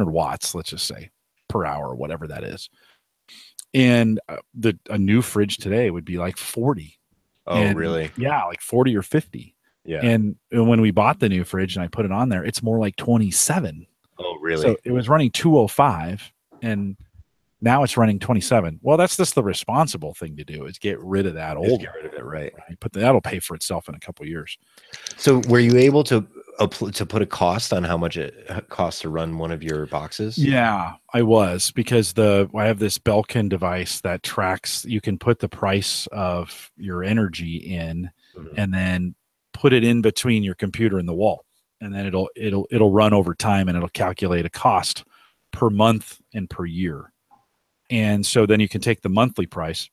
watts, let's just say, per hour, whatever that is. And a new fridge today would be like 40. Oh, really? Yeah, like 40 or 50. Yeah. And when we bought the new fridge and I put it on there, it's more like 27. Oh, really? So it was running 205, and now it's running 27. Well, that's just the responsible thing to do, is get rid of that old. Get rid of it, right? But that'll pay for itself in a couple of years. So were you able to put a cost on how much it costs to run one of your boxes? Yeah, I was, because I have this Belkin device that tracks. You can put the price of your energy in, and then put it in between your computer and the wall, and then it'll run over time, and it'll calculate a cost per month and per year. And so then you can take the monthly price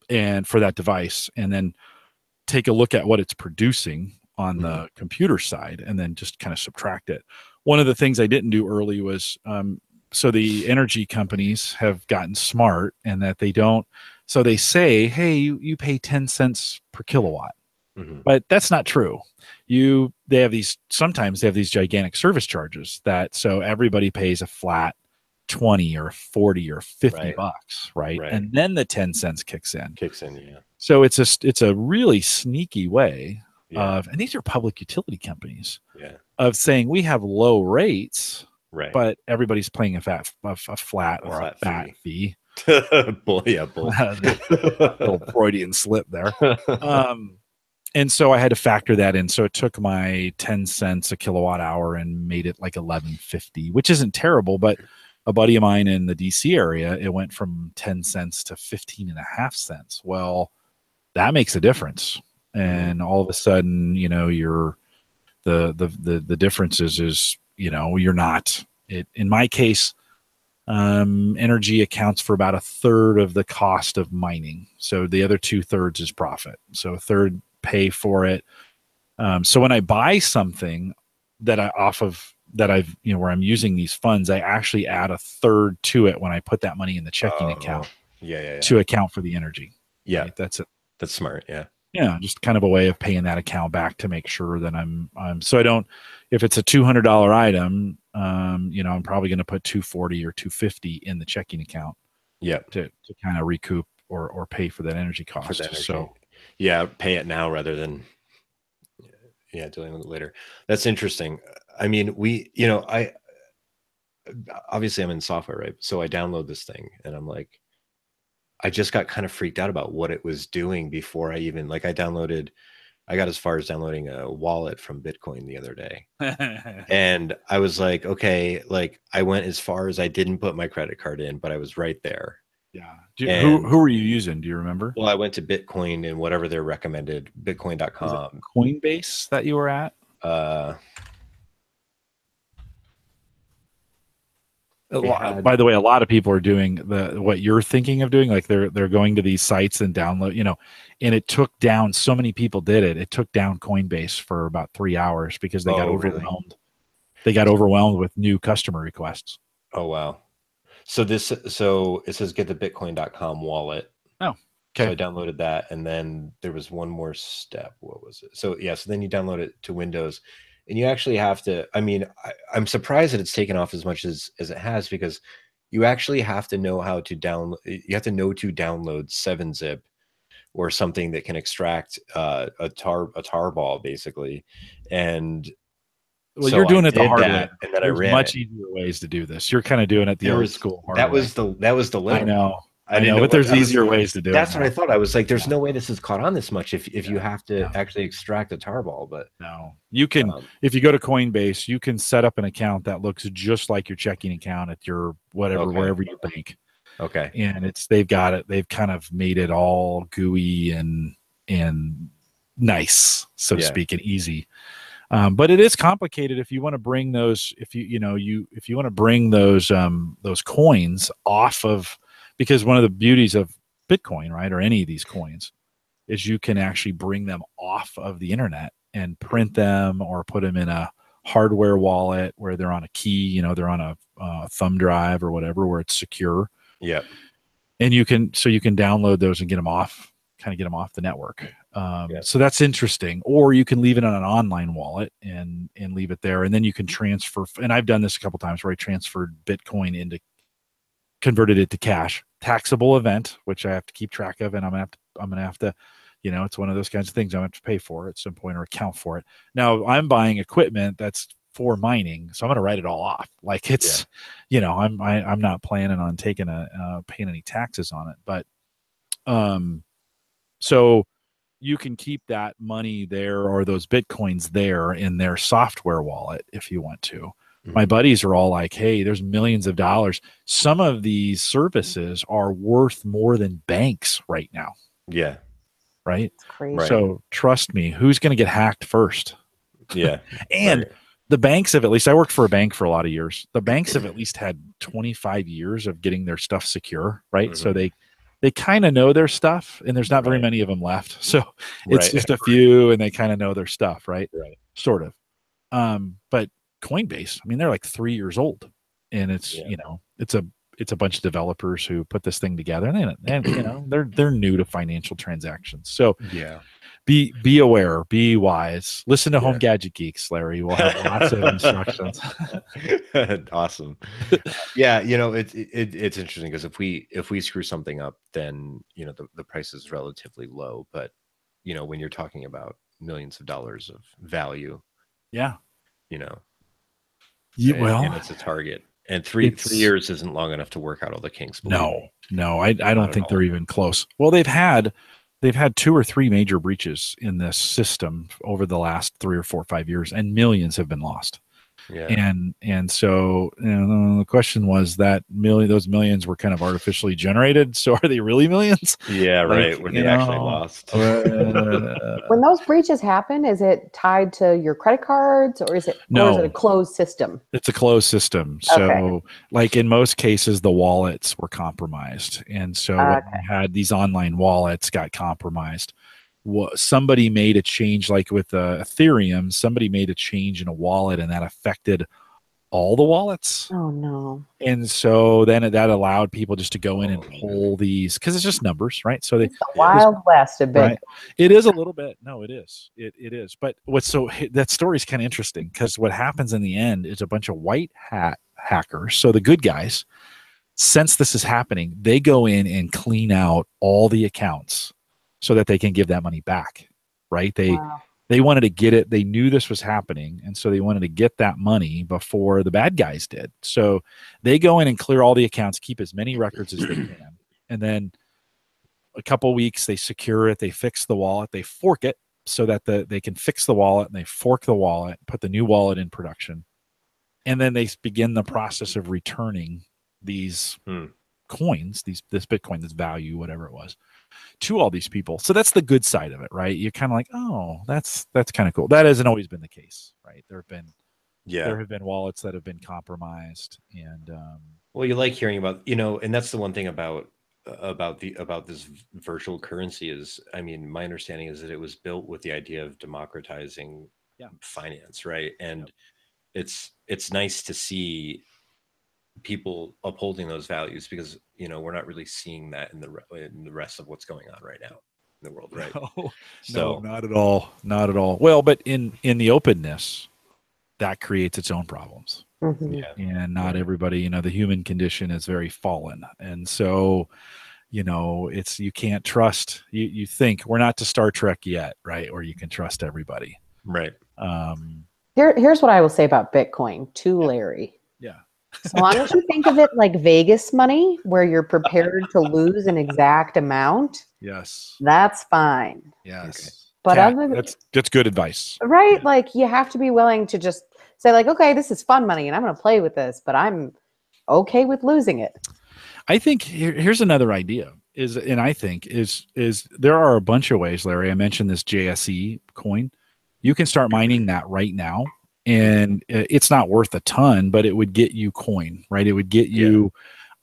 and for that device, and then take a look at what it's producing on the computer side, and then just kind of subtract it. One of the things I didn't do early was, so the energy companies have gotten smart, and that they don't, so they say, hey, you pay 10 cents per kilowatt, but that's not true. Sometimes they have these gigantic service charges so everybody pays a flat 20 or 40 or 50 bucks, right? And then the 10 cents kicks in. Yeah. So it's a really sneaky way and these are public utility companies, of saying we have low rates, but everybody's paying a flat or a fat fee. Boy. Little Freudian slip there. And so I had to factor that in. So it took my 10 cents a kilowatt hour and made it like $11.50, which isn't terrible, but a buddy of mine in the DC area, it went from 10 cents to 15.5 cents. Well, that makes a difference. And all of a sudden, the difference is, you're not, in my case, energy accounts for about a third of the cost of mining. So the other 2/3 is profit. So a third pay for it. So when I buy something that I've, where I'm using these funds, I actually add a third to it when I put that money in the checking account to account for the energy. Yeah. Right? That's it. That's smart. Yeah. Yeah. Just kind of a way of paying that account back to make sure that so I don't, if it's a $200 item, I'm probably going to put $240 or $250 in the checking account. Yeah. To kind of recoup or pay for that energy cost. For that energy. So yeah, pay it now rather than dealing with it later. That's interesting. I mean, I obviously I'm in software, right? So I download this thing and I'm like, I just got kind of freaked out about what it was doing before I even I got as far as downloading a wallet from Bitcoin the other day. And I was like, okay, I went as far as I didn't put my credit card in, but I was right there. Yeah. Who were you using? Do you remember? Well, I went to Bitcoin and whatever their recommended, bitcoin.com. Coinbase that you were at? By the way, a lot of people are doing what you're thinking of doing. Like they're going to these sites and download, and it took down, so many people did it. It took down Coinbase for about 3 hours because they got overwhelmed. Really? They got overwhelmed with new customer requests. Oh, wow. So it says get the bitcoin.com wallet. Oh, okay. So I downloaded that. And then there was one more step. What was it? So then you download it to Windows. And you actually have to, I'm surprised that it's taken off as much as it has, because you actually have to know how to download. You have to know to download 7-zip or something that can extract a tarball, basically. And well, so you're doing it the hard way. And then there's much easier ways to do this. You're kind of doing it the old school hard way. That was the limit. I know, but there's easier ways to do it. That's what I thought. I was like, there's no way this is caught on this much if you have to actually extract a tarball. But no, you can, if you go to Coinbase, you can set up an account that looks just like your checking account at your wherever you bank. Okay. And they've got it. They've kind of made it all gooey and nice, so to speak, and easy. But it is complicated if you want to bring those, if you want to bring those coins off of, because one of the beauties of Bitcoin, right, or any of these coins, is you can actually bring them off of the internet and print them or put them in a hardware wallet where they're on a key, they're on a thumb drive or whatever, where it's secure. Yeah. And you can download those and get them off the network. So that's interesting. Or you can leave it on an online wallet and leave it there. And then you can transfer. And I've done this a couple of times where I transferred Bitcoin converted it to cash. Taxable event, which I have to keep track of, and I'm gonna have to, it's one of those kinds of things I'm gonna have to pay for at some point or account for it. Now I'm buying equipment that's for mining, so I'm gonna write it all off. Like it's, I'm not planning on taking paying any taxes on it, but so you can keep that money there or those Bitcoins there in their software wallet if you want to. My buddies are all like, hey, there's millions of dollars. Some of these services are worth more than banks right now. Yeah. Right? Crazy. So trust me, who's going to get hacked first? Yeah. And the banks have, at least I worked for a bank for a lot of years. The banks have at least had 25 years of getting their stuff secure, right? So they kind of know their stuff, and there's not very many of them left. So it's just a few, and they kind of know their stuff, right? Sort of. But Coinbase, they're like 3 years old, and it's it's a bunch of developers who put this thing together, and they're new to financial transactions. So be aware, be wise, listen to Home Gadget Geeks, Larry. We'll have lots of instructions. Awesome. It's interesting, because if we screw something up, then the price is relatively low, but when you're talking about millions of dollars of value, and it's a target, and three years isn't long enough to work out all the kinks. No, I don't think they're even close. Well, they've had 2 or 3 major breaches in this system over the last 3 or 4 or 5 years, and millions have been lost. Yeah. And so the question was that those millions were kind of artificially generated. So are they really millions? Yeah, right. Were they actually lost? When those breaches happen, is it tied to your credit cards, or is it a closed system? It's a closed system. So like in most cases, the wallets were compromised. And so when you had these online wallets got compromised, somebody made a change, like with Ethereum, somebody made a change in a wallet and that affected all the wallets. Oh no. And so then that allowed people just to go in and pull these, because it's just numbers, right? So it's the Wild West a bit. Right? It is a little bit. No, it is. It is. But that story is kind of interesting, because what happens in the end is a bunch of white hat hackers. So the good guys, since this is happening, they go in and clean out all the accounts so that they can give that money back, right? They wanted to get it. They knew this was happening, and so they wanted to get that money before the bad guys did. So they go in and clear all the accounts, keep as many records as they can, and then a couple weeks they secure it, they fix the wallet, they fork it so that they can fix the wallet, and they fork the wallet, put the new wallet in production, and then they begin the process of returning these coins, this Bitcoin, this value, whatever it was, to all these people. So that's the good side of it, right? You're kind of like, oh, that's kind of cool. That hasn't always been the case, right? There have been wallets that have been compromised, and well, you like hearing about, and that's the one thing about this virtual currency is, I mean, my understanding is that it was built with the idea of democratizing finance, right? And it's nice to see people upholding those values, because we're not really seeing that in the rest of what's going on right now in the world, right? No, not at all. Well, but in the openness, that creates its own problems. And not everybody, the human condition is very fallen, and so you can't trust. You think we're not to Star Trek yet, right? Or you can trust everybody, right? Here's what I will say about Bitcoin to Larry. So long as you think of it like Vegas money, where you're prepared to lose an exact amount, that's fine. But that's good advice, right? Like, you have to be willing to just say, like, okay, this is fun money and I'm going to play with this, but I'm okay with losing it. I think here's another idea is there are a bunch of ways, Larry. I mentioned this JSE coin. You can start mining that right now. And it's not worth a ton, but it would get you coin, right? It would get you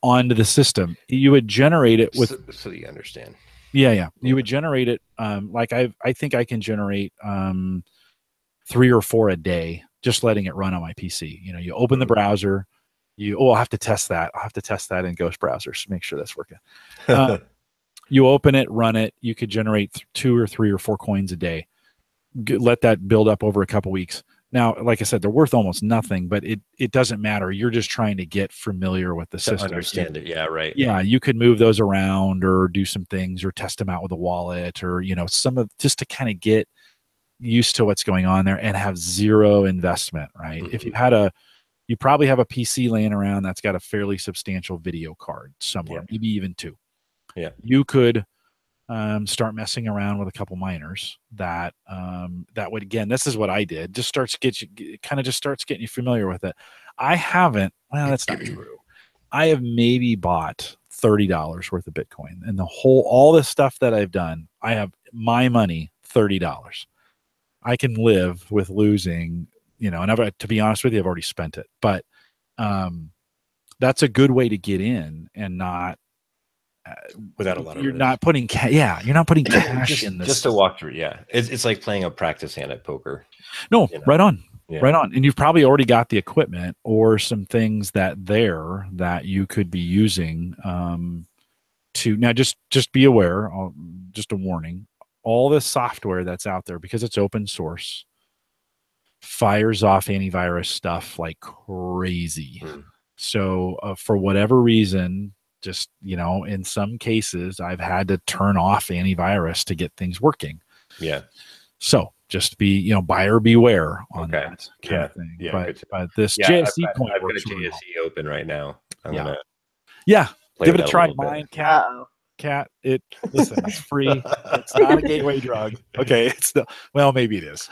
onto the system. You would generate it with, so you understand. Yeah. You would generate it. Like I think I can generate 3 or 4 a day, just letting it run on my PC. You open the browser. I'll have to test that. I'll have to test that in Ghost browsers. Make sure that's working. You open it, run it. You could generate 2 or 3 or 4 coins a day. Let that build up over a couple weeks. Now, like I said, they're worth almost nothing, but it doesn't matter. You're just trying to get familiar with the system. Understand it. Yeah, right. Yeah, you could move those around or do some things or test them out with a wallet or, just to kind of get used to what's going on there and have zero investment, right? If you probably have a PC laying around that's got a fairly substantial video card somewhere, maybe even 2. Yeah. You could start messing around with a couple miners that would, again, this is what I did, just starts getting you familiar with it. That's not true. I have maybe bought $30 worth of Bitcoin, and all this stuff that I've done, I have my money, $30. I can live with losing, and to be honest with you, I've already spent it, but that's a good way to get in and not, without a lot of you're not putting you're not putting cash in this. Just to walk through. It's like playing a practice hand at poker. No, right on. And you've probably already got the equipment or some things that you could be using to now just be aware, just a warning, all the software that's out there, because it's open source, fires off antivirus stuff like crazy. So for whatever reason, just, in some cases, I've had to turn off antivirus to get things working. Yeah. So just be, buyer beware on that kind of thing. Yeah. But this JSE coin I've got works a JSE open right now. I'm gonna give it a try. Mine, Cat. Cat. Listen, it's free. It's not a gateway drug. Okay, it's the well, maybe it is.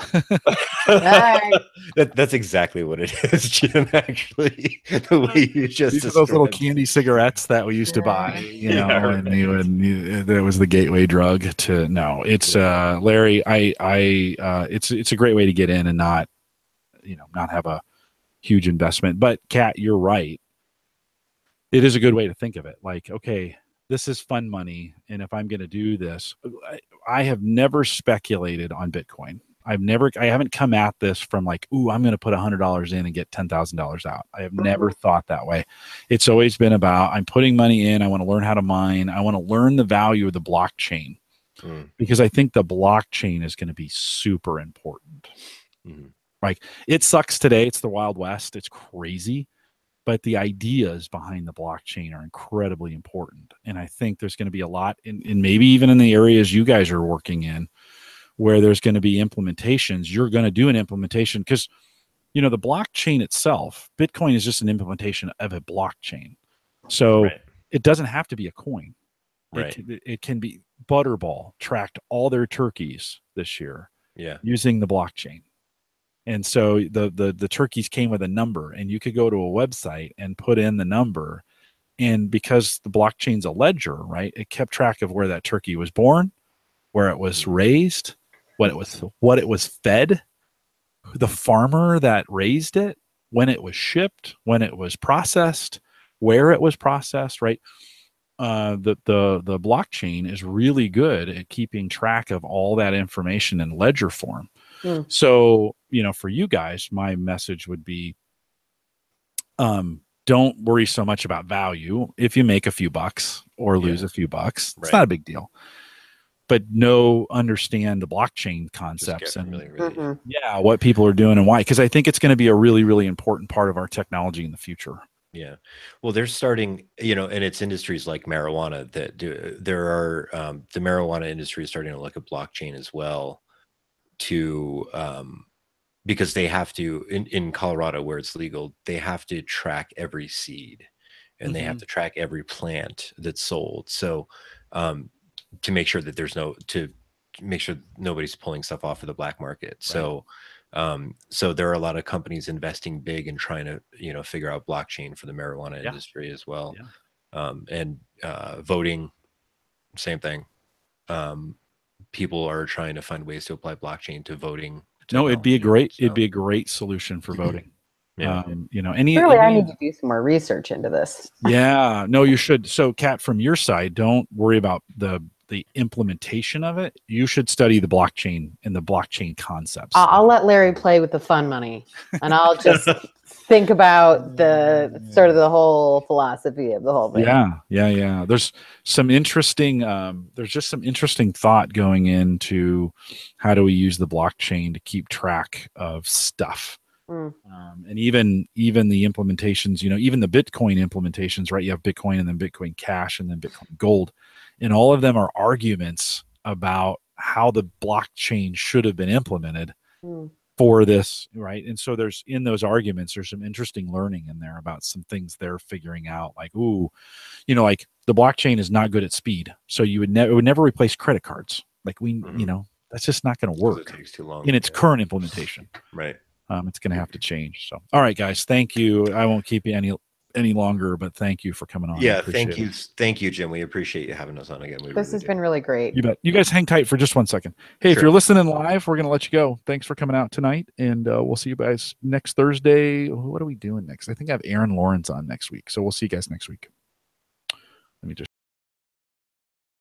That's exactly what it is, Jim. Actually, the way you just these are those little candy cigarettes that we used to buy, that was the gateway drug to. No, it's Larry. It's a great way to get in and not have a huge investment. But Kat, you're right. It is a good way to think of it. Like, okay, this is fun money, and if I'm going to do this, I have never speculated on Bitcoin. I haven't come at this from like, ooh, I'm going to put $100 in and get $10,000 out. I have never thought that way. It's always been about, I'm putting money in. I want to learn how to mine. I want to learn the value of the blockchain because I think the blockchain is going to be super important. Like, it sucks today. It's the Wild West. It's crazy. But the ideas behind the blockchain are incredibly important. And I think there's going to be a lot in maybe even in the areas you guys are working in, where there's going to be implementations. You're going to do an implementation because, the blockchain itself, Bitcoin is just an implementation of a blockchain. So it doesn't have to be a coin. Right. It can be Butterball tracked all their turkeys this year using the blockchain. And so the turkeys came with a number, and you could go to a website and put in the number. And because the blockchain's a ledger, right, it kept track of where that turkey was born, where it was raised, what it was fed, the farmer that raised it, when it was shipped, when it was processed, where it was processed, right? The blockchain is really good at keeping track of all that information in ledger form. So, for you guys, my message would be, don't worry so much about value. If you make a few bucks or lose a few bucks, it's not a big deal. But understand the blockchain concepts and what people are doing and why. Because I think it's going to be a really, really important part of our technology in the future. Yeah. Well, they're starting, and it's industries like marijuana that do, there are, the marijuana industry is starting to look at blockchain as well to, because they have to, in Colorado where it's legal, they have to track every seed and they have to track every plant that's sold. So, to make sure that to make sure nobody's pulling stuff off of the black market. So, so there are a lot of companies investing big and trying to, figure out blockchain for the marijuana industry as well. And voting, same thing. People are trying to find ways to apply blockchain to voting. No, it'd be a great solution for voting. I need to do some more research into this. Yeah, no, you should. So, Kat, from your side, don't worry about the implementation of it. You should study the blockchain and the blockchain concepts. I'll let Larry play with the fun money, and I'll just think about the sort of the whole philosophy of the whole thing. Yeah. There's some interesting thought going into how do we use the blockchain to keep track of stuff. And even the implementations, even the Bitcoin implementations, right? You have Bitcoin and then Bitcoin Cash and then Bitcoin Gold. And all of them are arguments about how the blockchain should have been implemented for this, right? And so in those arguments, there's some interesting learning in there about some things they're figuring out, like, like the blockchain is not good at speed. So it would never replace credit cards. Like that's just not going to work. It takes too long in its current implementation. Right. It's going to have to change. So, all right, guys, thank you. I won't keep you any longer, but thank you for coming on. Yeah, thank you. Thank you, Jim. We appreciate you having us on again. This has been really great. You bet. You guys hang tight for just 1 second. Hey, if you're listening live, we're going to let you go. Thanks for coming out tonight, and we'll see you guys next Thursday. What are we doing next? I think I have Aaron Lawrence on next week, so we'll see you guys next week.